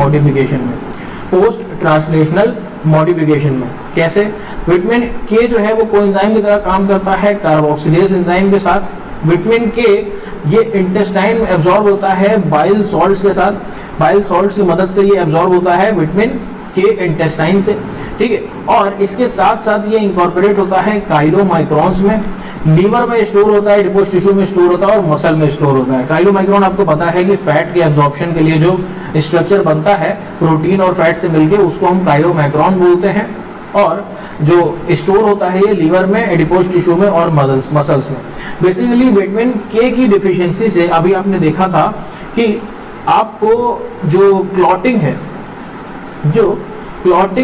मॉडिफिकेशन में। कैसे, विटामिन के जो है वो कोएंजाइम की तरह काम करता है कार्बोक्सिलेज एंजाइम के साथ। विटामिन के ये इंटेस्टाइन में एब्जॉर्ब होता है बाइल सॉल्ट्स के साथ, बाइल सॉल्ट्स की मदद से ये एब्जॉर्ब होता है विटामिन के इंटेस्टाइन से, ठीक है। और इसके साथ साथ ये इंकॉर्पोरेट होता है काइलोमाइक्रॉन्स में, लीवर में स्टोर होता है, एडिपोज टिश्यू में स्टोर होता है और मसल में स्टोर होता है। काइलोमाइक्रॉन आपको पता है कि फैट के एब्जॉर्प्शन के लिए जो स्ट्रक्चर बनता है प्रोटीन और फैट से मिलके, उसको हम काइलोमाइक्रॉन बोलते हैं। और जो स्टोर होता है ये लीवर में, एडिपोज टिश्यू में और मसल्स में। बेसिकली विटामिन के की डिफिशियंसी से अभी आपने देखा था कि आपको जो क्लॉटिंग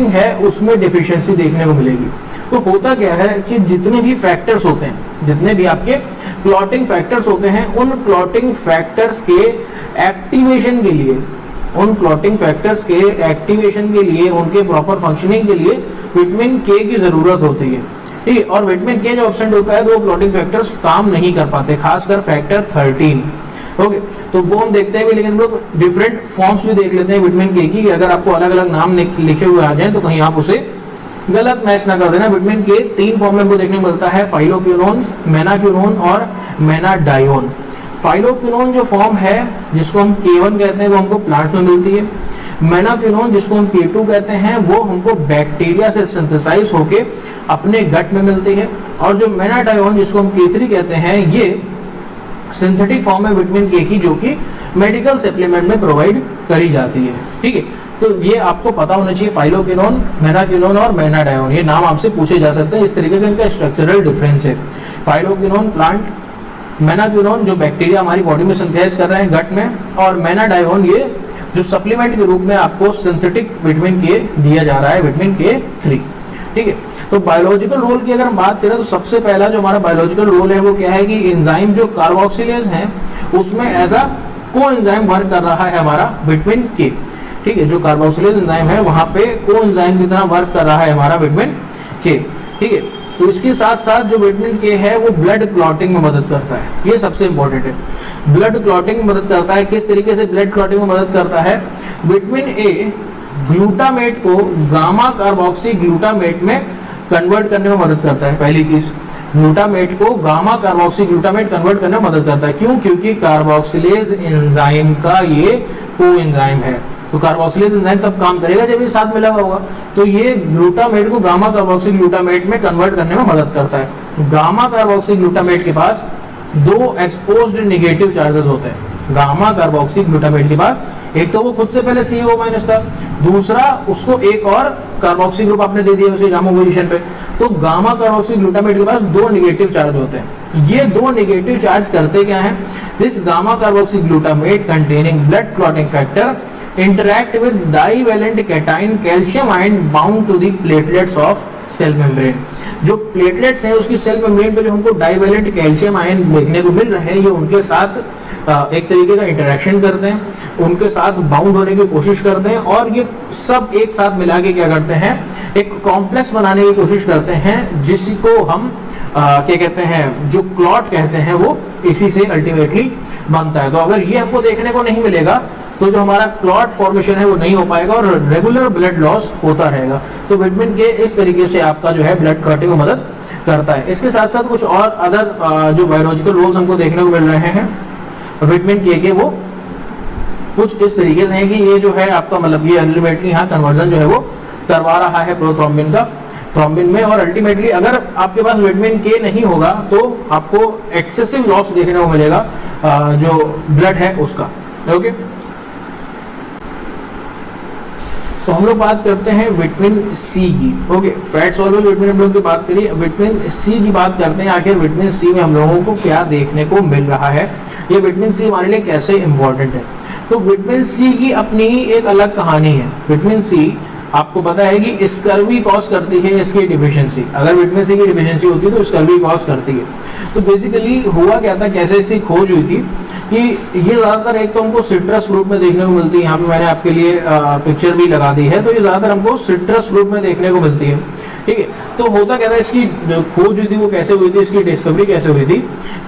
है उसमें डिफिशियंसी देखने को मिलेगी। तो होता क्या है कि जितने भी फैक्टर्स होते हैं, जितने भी आपके क्लॉटिंग फैक्टर्स होते हैं, उन क्लॉटिंग फैक्टर्स के एक्टिवेशन के लिए, उनके प्रॉपर फंक्शनिंग के लिए विटामिन के की जरूरत होती है, ठीक है। और विटामिन के जब एब्सेंट होता है तो वो क्लॉटिंग फैक्टर्स काम नहीं कर पाते, खासकर फैक्टर 13। ओके, तो वो हम देखते हैं भी, लेकिन हम लोग डिफरेंट फॉर्म्स भी देख लेते हैं विटामिन के की। अगर आपको अलग अलग नाम लिखे हुए आ जाए तो कहीं आप उसे गलत मैच ना कर देना। विटामिन के 3 फॉर्म में हमको देखने को मिलता है, फाइलोक्विनोन, मेनाक्विनोन और मेनाडायोन। फाइलोक्विनोन जो फॉर्म है जिसको हम K1 कहते हैं वो हमको प्लांट्स में मिलती है। मेनाक्विनोन जिसको हम K2 कहते हैं वो हमको बैक्टीरिया से सिंथेसाइज होके अपने गट में मिलती है। और जो मेनाडायोन जिसको हम K3 कहते हैं ये सिंथेटिक फॉर्म है विटामिन के की, जो कि मेडिकल सप्लीमेंट में प्रोवाइड करी जाती है, ठीक है। तो ये आपको पता होना चाहिए, फाइलोक्विनोन, मेनाक्विनोन और मेनाडायोन, ये नाम आपसे पूछे जा सकते हैं। इस तरीके का इनका स्ट्रक्चरल डिफरेंस है। फाइलोक्विनोन प्लांट, मेनाक्विनोन जो बैक्टीरिया हमारी बॉडी में सिंथेसाइज कर रहे हैं गट में, और मेनाडायोन ये जो सप्लीमेंट के रूप में आपको सिंथेटिक विटामिन के दिया जा रहा है, विटामिन K3, ठीक है। तो बायोलॉजिकल रोल की अगर हम बात करें तो सबसे पहला जो हमारा बायोलॉजिकल रोल है वो क्या है कि एंजाइम जो कार्बोक्सिलेज है उसमें एज अ कोएंजाइम वर्क कर रहा है हमारा विटामिन के, ठीक है। जो कार्बोक्सिलेज एंजाइम है वहां पे कोएंजाइम की तरह वर्क कर रहा है हमारा विटामिन के, ठीक है। तो इसके साथ साथ जो विटामिन के है वो ब्लड क्लॉटिंग में मदद करता है, ये सबसे इंपॉर्टेंट है। ब्लड क्लॉटिंग में मदद करता है। किस तरीके से ब्लड क्लॉटिंग में मदद करता है? विटामिन ए ग्लूटामेट को गामा कार्बोक्सी ग्लूटामेट में कन्वर्ट करने में मदद करता है। पहली चीज, ग्लूटामेट को गामा कार्बोक्सी ग्लूटामेट कन्वर्ट करने में मदद करता है। क्यों? क्योंकि कार्बोक्सिलेज एंजाइम का ये कोएंजाइम है। तो कार्बोक्सिलेज एंजाइम तब काम करेगा जब ये साथ मिला हुआ होगा। तो ये ग्लूटामेट को गामा कार्बोक्सी ग्लूटामेट में कन्वर्ट करने में मदद करता है। गामा कार्बोक्सी ग्लूटामेट के पास दो एक्सपोज्ड नेगेटिव चार्जेस होते हैं। गामा कार्बोक्सी ग्लूटामेट के पास एक तो वो खुद से पहले CO- था, दूसरा उसको एक और कार्बोक्सी ग्रुप आपने दे दिया उसके गामा पोजीशन पे। तो गामा कार्बोक्सी ग्लूटामेट के पास दो नेगेटिव चार्ज होते हैं। ये दो नेगेटिव चार्ज करते क्या है? This gamma carboxy glutamate containing blood clotting factor interact with divalent cation calcium ion bound to the platelets of cell membrane. जो प्लेटलेट्स हैं उसकी सेल मेम्ब्रेन पे जो हमको डाइवेलेंट कैल्शियम आयन देखने को मिल रहे हैं, ये उनके साथ एक तरीके का इंटरेक्शन करते हैं, उनके साथ बाउंड होने की कोशिश करते हैं और ये सब एक साथ मिला के क्या करते हैं? एक कॉम्प्लेक्स बनाने की कोशिश करते हैं, जिसको हम क्या कहते हैं, जो क्लॉट कहते हैं, वो इसी से अल्टीमेटली बनता है। तो अगर ये हमको देखने को नहीं मिलेगा तो जो हमारा क्लॉट फॉर्मेशन है वो नहीं हो पाएगा और रेगुलर ब्लड लॉस होता रहेगा। तो विटामिन के इस तरीके से आपका जो है ब्लड क्लॉटिंग में मदद करता है। इसके साथ साथ कुछ और अदर जो बायोलॉजिकल रोल्स हमको देखने को मिल रहे हैं विटामिन के वो कुछ इस तरीके से हैं कि ये जो है आपका मतलब ये अल्टीमेटली यहाँ कन्वर्जन जो है वो करवा रहा है प्रोथ्रोम्बिन का थ्रोम्बिन में। और अल्टीमेटली अगर आपके पास विटामिन के नहीं होगा तो आपको एक्सेसिव लॉस देखने को मिलेगा जो ब्लड है उसका। ओके, तो हम लोग बात करते हैं विटामिन सी की। ओके, फैट सॉल्युबल विटामिन हम लोग की बात करिए, विटामिन सी की बात करते हैं। आखिर विटामिन सी में हम लोगों को क्या देखने को मिल रहा है, ये विटामिन सी हमारे लिए कैसे इंपॉर्टेंट है? तो विटामिन सी की अपनी ही एक अलग कहानी है। विटामिन सी आपको पता है कि स्कर्वी कॉज करती है इसकी डिफिशियंसी। अगर विटामिन सी की डिफिशियंसी होती है तो स्कर्वी कॉज करती है। तो बेसिकली हुआ क्या था, कैसे इसकी खोज हुई थी कि ये ज़्यादातर एक तो हमको सिट्रस फ्रूट में देखने को मिलती है। यहाँ पे मैंने आपके लिए पिक्चर भी लगा दी है। तो ये ज़्यादातर हमको सिट्रस फ्रूट में देखने को मिलती है। ठीक है, तो होता क्या था, इसकी जो खोज हुई थी वो कैसे हुई थी, इसकी डिस्कवरी कैसे हुई थी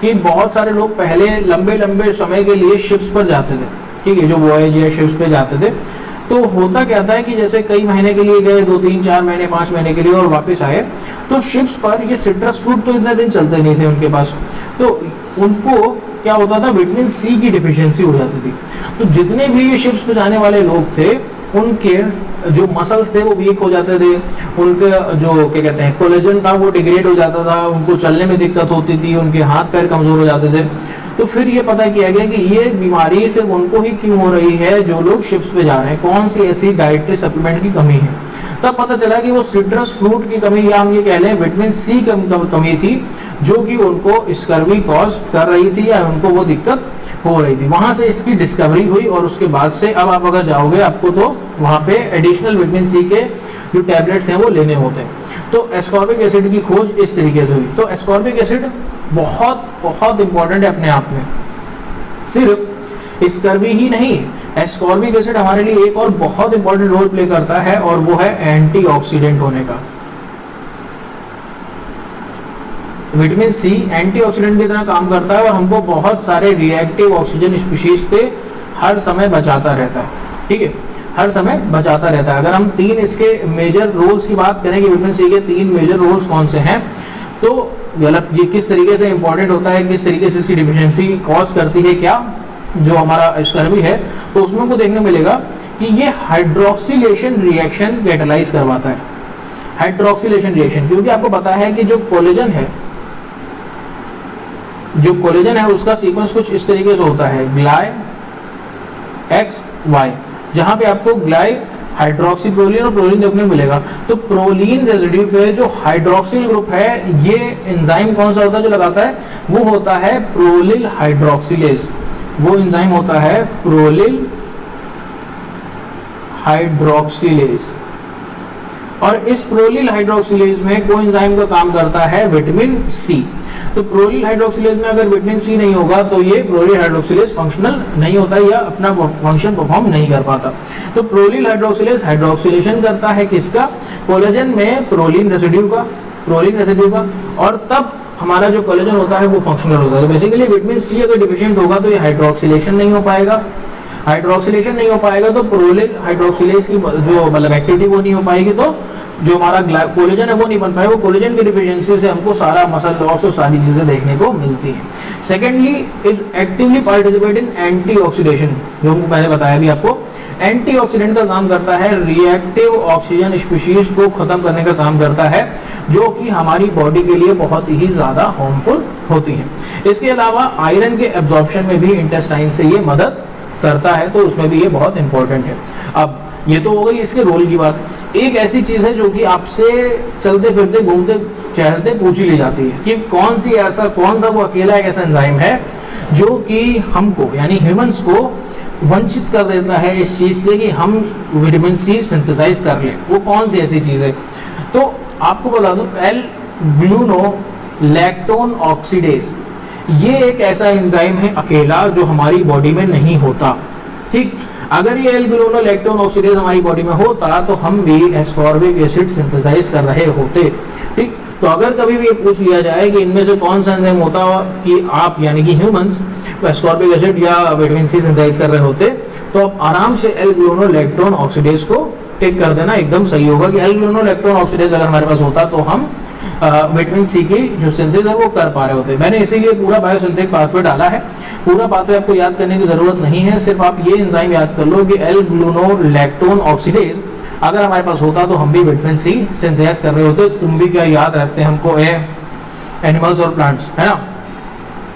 कि बहुत सारे लोग पहले लंबे लंबे समय के लिए शिप्स पर जाते थे। ठीक है, जो वॉयज या शिप्स पे जाते थे, तो होता क्या था कि जैसे कई महीने के लिए गए, 2 3 4 महीने 5 महीने के लिए, और वापस आए, तो शिप्स पर ये सिट्रस फ्रूट तो इतने दिन चलते नहीं थे उनके पास। तो उनको क्या होता था, विटामिन सी की डिफिशियंसी हो जाती थी। तो जितने भी ये शिप्स पे जाने वाले लोग थे उनके जो मसल्स थे वो वीक हो जाते थे, उनके जो क्या कहते हैं कोलेजन था वो डिग्रेड हो जाता था, उनको चलने में दिक्कत होती थी, उनके हाथ पैर कमजोर हो जाते थे। तो फिर ये पता किया गया कि ये बीमारी सिर्फ उनको ही क्यों हो रही है जो लोग शिप्स पे जा रहे हैं, कौन सी ऐसी डाइटरी सप्लीमेंट की कमी है। तब पता चला कि वो सिट्रस फ्रूट की कमी, या हम ये कह लें विटामिन सी की कमी थी, जो कि उनको स्कर्वी कॉज कर रही थी या उनको वो दिक्कत हो रही थी। वहां से इसकी डिस्कवरी हुई और उसके बाद से अब आप अगर जाओगे आपको तो वहां पे एडिशनल विटामिन सी के जो टैबलेट्स हैं वो लेने होते हैं। तो एस्कॉर्बिक एसिड की खोज इस तरीके से हुई। तो एस्कॉर्बिक एसिड बहुत बहुत इंपॉर्टेंट है अपने आप में, सिर्फ स्कर्वी ही नहीं, एस्कॉर्बिक एसिड हमारे लिए एक और बहुत इंपॉर्टेंट रोल प्ले करता है और वो है एंटीऑक्सीडेंट होने का। विटामिन सी एंटीऑक्सीडेंट की तरह काम करता है और हमको बहुत सारे रिएक्टिव ऑक्सीजन स्पीशीज से हर समय बचाता रहता है। ठीक है, हर समय बचाता रहता है। अगर हम 3 इसके मेजर रोल्स की बात करें कि विटामिन सी के 3 मेजर रोल्स कौन से हैं, तो मतलब ये किस तरीके से इंपॉर्टेंट होता है, किस तरीके से इसकी डिफिशियंसी कॉज करती है, क्या जो हमारा स्कर्वी है, तो उसमें को देखने मिलेगा कि ये हाइड्रोक्सिलेशन रिएक्शन कैटालाइज करवाता है। हाइड्रोक्सिलेशन रिएक्शन, क्योंकि आपको पता है कि जो कोलेजन है उसका सीक्वेंस कुछ इस तरीके से होता है, ग्लाय एक्स वाई, जहां पे आपको ग्लाय हाइड्रोक्सी प्रोलीन और प्रोलीन देखने को मिलेगा। तो प्रोलीन रेजिड्यू पे जो हाइड्रोक्सिल ग्रुप है, ये एंजाइम कौन सा होता है जो लगाता है, वो होता है प्रोलिल हाइड्रोक्सिलेज। वो एंजाइम होता है प्रोलिल हाइड्रोक्सिलेज, और इस प्रोलिल हाइड्रोक्सिलेज में कोएंजाइम का काम करता है विटामिन सी। तो प्रोलिल हाइड्रोक्सिलेज में अगर विटामिन सी नहीं होगा तो ये प्रोलिल हाइड्रोक्सिलेज फंक्शनल नहीं होता या अपना फंक्शन परफॉर्म नहीं कर पाता। तो प्रोलिल हाइड्रोक्सिलेज हाइड्रोक्सिलेशन करता है किसका, कोलेजन में प्रोलीन रेसिड्यू का। प्रोलिन रेसिड्यू का, और तब हमारा जो कोलेजन होता है वो फंक्शनल होता है। तो बेसिकली विटामिन सी अगर डिफिशिएंट होगा तो ये हाइड्रोक्सिलेशन नहीं हो पाएगा, हाइड्रोक्सिलेशन नहीं हो पाएगा तो प्रोलिन हाइड्रोक्सिलेज की जो मतलब एक्टिविटी वो नहीं हो पाएगी, तो जो हमारा कोलेजन है वो नहीं बन पाएगा। वो कोलेजन की डिफिशियंसी से हमको सारा मसल लॉस और सारी चीजें देखने को मिलती हैं। Secondly is actively participate in antioxidation, जो हमको पहले बताया भी आपको, एंटीऑक्सीडेंट का काम करता है, रिएक्टिव ऑक्सीजन स्पीशीज को खत्म करने का काम करता है, जो कि हमारी बॉडी के लिए बहुत ही ज्यादा हार्मफुल होती है। इसके अलावा आयरन के एब्जॉर्प्शन में भी इंटेस्टाइन से ये मदद करता है, तो उसमें भी ये बहुत इंपॉर्टेंट है। अब ये तो हो गई इसके रोल की बात। एक ऐसी चीज है जो कि आपसे चलते फिरते घूमते चहलते पूछ ही ली जाती है कि कौन सा वो अकेला एक ऐसा एंजाइम है जो कि हमको यानी ह्यूमंस को वंचित कर देता है इस चीज से कि हम विटामिन सी सिंथेसाइज कर लें। वो कौन सी ऐसी चीज है? तो आपको बता दूं, एल ग्लूनोलैक्टोन ऑक्सीडेज, ये एक ऐसा एंजाइम है अकेला जो हमारी बॉडी में नहीं होता। ठीक, अगर ये एल ग्लूनोलैक्टोन ऑक्सीडेज हमारी बॉडी में होता तो हम भी एस्कॉर्बिक एसिड सिंथेसाइज कर रहे होते। ठीक, तो अगर कभी भी ये पूछ लिया जाए कि इनमें से कौन सा एंजाइम होता कि आप यानी कि ह्यूमंस एस्कॉर्बिक एसिड या विटामिन सी सिंथेसाइज कर रहे होते, तो आप आराम से एल ग्लूनोलैक्टोन ऑक्सीडेज को टिक कर देना, एकदम सही होगा कि एल ग्लूनोलैक्टोन ऑक्सीडेज अगर हमारे पास होता तो हम विटामिन सी की जो सिंथेसिस है वो कर पा रहे होते। मैंने इसीलिए पूरा बायोसिंथेटिक पाथवे डाला है। पूरा पाथवे आपको याद करने की जरूरत नहीं है, सिर्फ आप ये एंजाइम याद कर लो कि एल ग्लूनोलैक्टोन ऑक्सीडेज अगर हमारे पास होता तो हम भी विटामिन सी सिंथेसाइज कर रहे होते। तुम भी क्या याद रखते हैं हमको एनिमल्स और प्लांट्स, है ना,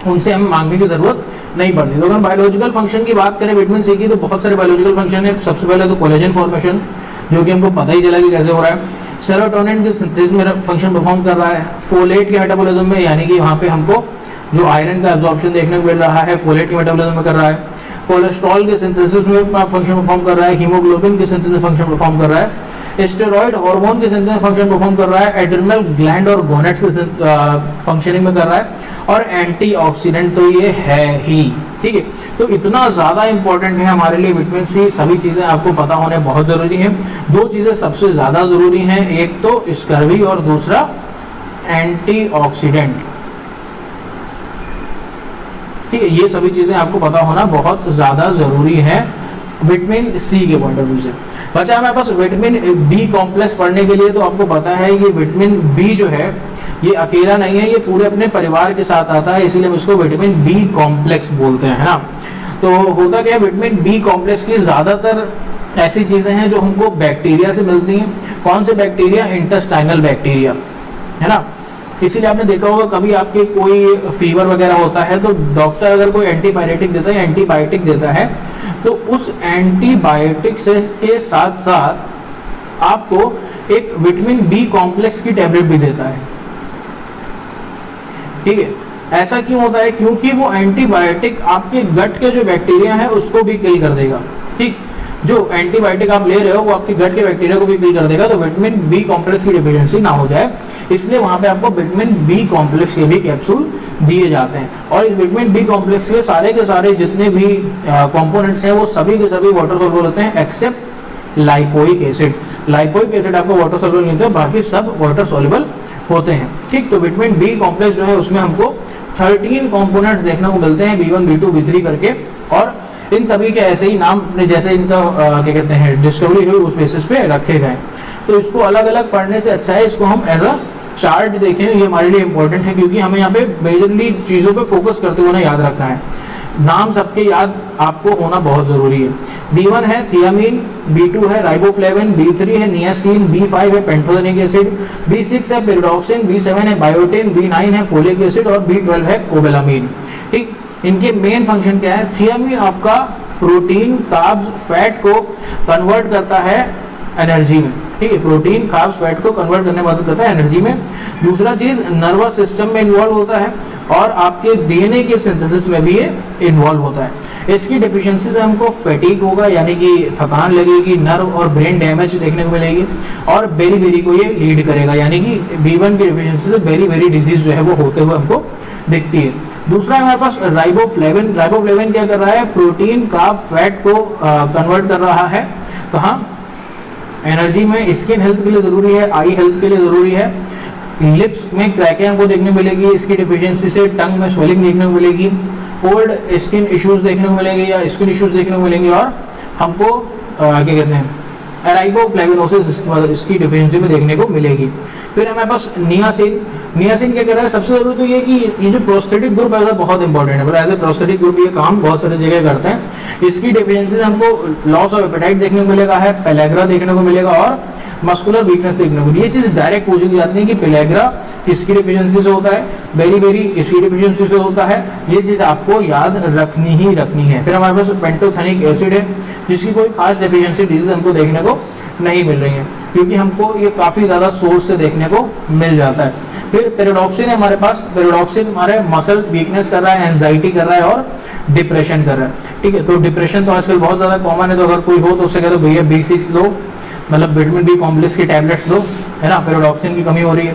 उनसे हम मांगने की जरूरत नहीं पड़ती। तो अगर बायोलॉजिकल फंक्शन की बात करें विटामिन सी की, तो बहुत सारे बायोलॉजिकल फंक्शन है। सबसे पहले तो कोलेजन फॉर्मेशन, जो कि हमको पता ही चला कि कैसे हो रहा है। सेरोटोनिन के सिंथेसिस में फंक्शन परफॉर्म कर रहा है। फोलेट के मेटाबॉलिज्म में, यानी कि वहाँ पे हमको जो आयरन का एब्जॉर्प्शन देखने को मिल रहा है, फोलेट के मेटाबॉलिज्म में कर रहा है। कोलेस्ट्रॉल के सिंथेसिस में फंक्शन परफॉर्म कर रहा है। हीमोग्लोबिन के सिंथेसिस में फंक्शन परफॉर्म कर रहा है। स्टेरॉइड हार्मोन के सिंथेसिस में फंक्शन परफॉर्म कर रहा है। एड्रिनल ग्लैंड और गोनेट्स के फंक्शनिंग में कर रहा है। और एंटीऑक्सीडेंट तो ये है ही। ठीक है, तो इतना ज़्यादा इंपॉर्टेंट है हमारे लिए विटामिन सी। सभी चीज़ें आपको पता होने बहुत ज़रूरी है। दो चीज़ें सबसे ज़्यादा ज़रूरी हैं, एक तो स्कर्वी और दूसरा एंटीऑक्सीडेंट। ठीक है, ये सभी चीज़ें आपको पता होना बहुत ज़्यादा ज़रूरी है विटामिन सी के पॉइंट ऑफ व्यू से। बचा हमारे पास विटामिन बी कॉम्प्लेक्स पढ़ने के लिए, तो आपको पता है कि विटामिन बी जो है ये अकेला नहीं है, ये पूरे अपने परिवार के साथ आता है, इसीलिए हम इसको विटामिन बी कॉम्प्लेक्स बोलते हैं, है ना। तो होता क्या है, विटामिन बी कॉम्प्लेक्स की ज़्यादातर ऐसी चीज़ें हैं जो हमको बैक्टीरिया से मिलती हैं। कौन से बैक्टीरिया? इंटेस्टाइनल बैक्टीरिया, है ना। इसीलिए आपने देखा होगा कभी आपके कोई फीवर वगैरह होता है तो डॉक्टर अगर कोई एंटीबायोटिक देता है तो उस एंटीबायोटिक से के साथ साथ आपको एक विटामिन बी कॉम्प्लेक्स की टैबलेट भी देता है। ठीक है, ऐसा क्यों होता है? क्योंकि वो एंटीबायोटिक आपके गट के जो बैक्टीरिया है उसको भी किल कर देगा। ठीक, जो एंटीबायोटिक आप ले रहे हो वो आपके गट के बैक्टीरिया को भी किल कर देगा, तो विटामिन बी कॉम्प्लेक्स की डिफिशिएंसी ना हो जाए, इसलिए वहां पे आपको विटामिन बी कॉम्प्लेक्स के भी कैप्सूल दिए जाते हैं। और इस विटामिन बी कॉम्प्लेक्स के सारे जितने भी कंपोनेंट्स हैं वो सभी के सभी वाटर सॉल्युबल होते हैं except lipoic acid. Lipoic acid आपको वाटर सॉल्युबल नहीं होता, बाकी सब वाटर सॉल्युबल होते हैं। ठीक, तो विटामिन बी कॉम्प्लेक्स जो है उसमें हमको 13 कंपोनेंट्स देखने को मिलते हैं, B1 B2 B3 करके, और इन सभी के ऐसे ही नाम जैसे इनका क्या कहते हैं डिस्कवरी हुई उस बेसिस पे रखे गए। तो इसको अलग अलग पढ़ने से अच्छा है इसको हम एज अ चार्ट देखें, ये हमारे लिए इंपॉर्टेंट है क्योंकि हमें यहाँ पे मेजरली चीज़ों पे फोकस करते हुए याद रखना है। नाम सबके याद आपको होना बहुत ज़रूरी है। B1 है थियामीन, B2 है राइबोफ्लेविन, B3 है नियासिन, B5 है पेंटोजेनिक एसिड, B6 है पेरिडॉक्सिन, B7 है बायोटिन, B9 है फोलिक एसिड और B12 है कोबेलामीन। ठीक, इनके मेन फंक्शन क्या है? थियामीन आपका प्रोटीन, कार्ब्स, फैट को कन्वर्ट करता है एनर्जी में। ठीक है, प्रोटीन, कार्ब्स, फैट को कन्वर्ट करने में मदद करता है एनर्जी में। दूसरा चीज नर्वस सिस्टम में इन्वॉल्व होता है और आपके डीएनए के सिंथेसिस में भी ये इन्वॉल्व होता है। इसकी डेफिशिएंसी से हमको फैटिक होगा, यानी कि थकान लगेगी, नर्व और ब्रेन डैमेज देखने को मिलेगी, और बेरी को ये लीड करेगा, यानी कि B1 की डेफिशिएंसी से बेरी डिजीज जो है वो होते हुए हमको दिखती है। दूसरा हमारे पास राइबोफ्लेविन। राइबोफ्लेविन क्या कर रहा है? प्रोटीन, कार्ब, फैट को कन्वर्ट कर रहा है कहाँ? एनर्जी में। स्किन हेल्थ के लिए ज़रूरी है, आई हेल्थ के लिए ज़रूरी है, लिप्स में क्रैकिंग हमको देखने को मिलेगी, इसकी डिफिशियंसी से टंग में स्वेलिंग देखने को मिलेगी, ओल्ड स्किन इश्यूज देखने को मिलेंगे या स्किन इश्यूज देखने को मिलेंगे, और हमको क्या कहते हैं एराइबोफ्लेविनोसिस इसकी डिफिशियंसी में देखने को मिलेगी। फिर हमारे पास नियासिन, नियासिन क्या कर रहा है, सबसे जरूरी तो ये कि ये जो प्रोस्थेटिक ग्रुप है बहुत इंपॉर्टेंट है, एज ए प्रोस्थेटिक ग्रुप ये काम बहुत सारी जगह करते हैं। इसकी डिफिशियंसी से हमको लॉस ऑफ एपेटाइट देखने को मिलेगा है, पेलेग्रा देखने को मिलेगा और मस्कुलर वीकनेस देखने को मिलेगी। ये चीज डायरेक्ट पूछ ली जाती है कि पेलेग्रा किसकी डिफिशियंसी से होता है, बेरी इसकी डिफिशियंसी से होता है, ये चीज आपको याद रखनी ही रखनी है। फिर हमारे पास पेंटोथेनिक एसिड है जिसकी कोई खास डेफिशिएंसी डिजीज हमको देखने को नहीं मिल रही है, क्योंकि हमको ये काफी ज्यादा सोर्स से देखने को मिल जाता है। फिर पेरोडॉक्सिन है हमारे पास, पेरोडॉक्सिन हमारे मसल वीकनेस कर रहा है, एंजाइटी कर रहा है और डिप्रेशन कर रहा है। ठीक है, तो डिप्रेशन तो आजकल बहुत ज्यादा कॉमन है, तो अगर कोई हो तो उससे कह दो भैया B6 दो, मतलब विटामिन B कॉम्प्लेक्स की टैबलेट्स दो, है ना, पेरोडॉक्सिन की कमी हो रही है।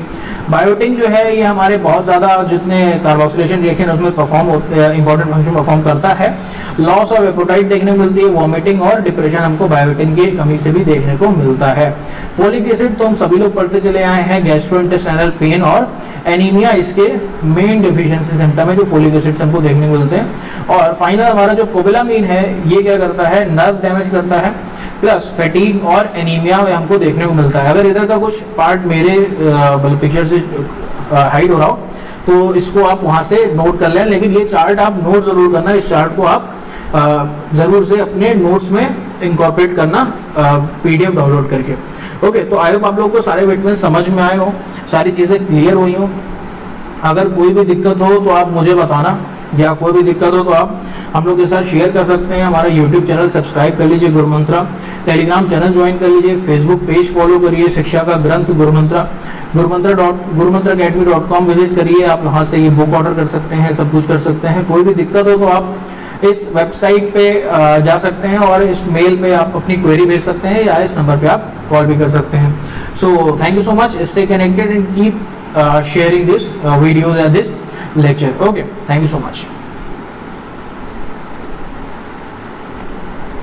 बायोटिन जो है ये हमारे बहुत ज़्यादा जितने कार्बोक्सिलेशन रिएक्शन उसमें परफॉर्म होते हैं, इंपॉर्टेंट फंक्शन परफॉर्म करता है। लॉस ऑफ एपेटाइट देखने को मिलती है, वॉमिटिंग और डिप्रेशन हमको बायोटिन की कमी से भी देखने को मिलता है। फोलिक एसिड तो हम सभी लोग पढ़ते चले आए हैं, गैस्ट्रोइंटेस्टाइनल पेन और एनीमिया इसके मेन डिफिशियंसी सिम्टम है जो फोलिक एसिड से हमको देखने को मिलते हैं। और फाइनल हमारा जो कोबिलामीन है ये क्या करता है, नर्व डैमेज करता है, प्लस फैटीग और एनीमिया में हमको देखने को मिलता है। अगर इधर का कुछ पार्ट मेरे पिक्चर से हाइड हो रहा हो तो इसको आप वहां से नोट कर लें, लेकिन ये चार्ट आप नोट जरूर करना, इस चार्ट को आप जरूर से अपने नोट्स में इंकॉर्पोरेट करना PDF डाउनलोड करके। ओके, तो आई होप आप लोगों को सारे विटामिन समझ में आए हो, सारी चीज़ें क्लियर हुई हो। अगर कोई भी दिक्कत हो तो आप मुझे बताना, या कोई भी दिक्कत हो तो आप हम लोग के साथ शेयर कर सकते हैं। हमारा YouTube चैनल सब्सक्राइब कर लीजिए गुरुमंत्रा, टेलीग्राम चैनल ज्वाइन कर लीजिए, फेसबुक पेज फॉलो करिए शिक्षा का ग्रंथ गुरुमंत्रा, gurumantraacademy.com विजिट करिए, आप वहाँ से ये बुक ऑर्डर कर सकते हैं, सब कुछ कर सकते हैं। कोई भी दिक्कत हो तो आप इस वेबसाइट पे जा सकते हैं और इस मेल पे आप अपनी क्वेरी भेज सकते हैं या इस नंबर पे आप कॉल भी कर सकते हैं। So thank you so much, stay connected and keep sharing this videos and this lecture. Okay, thank you so much.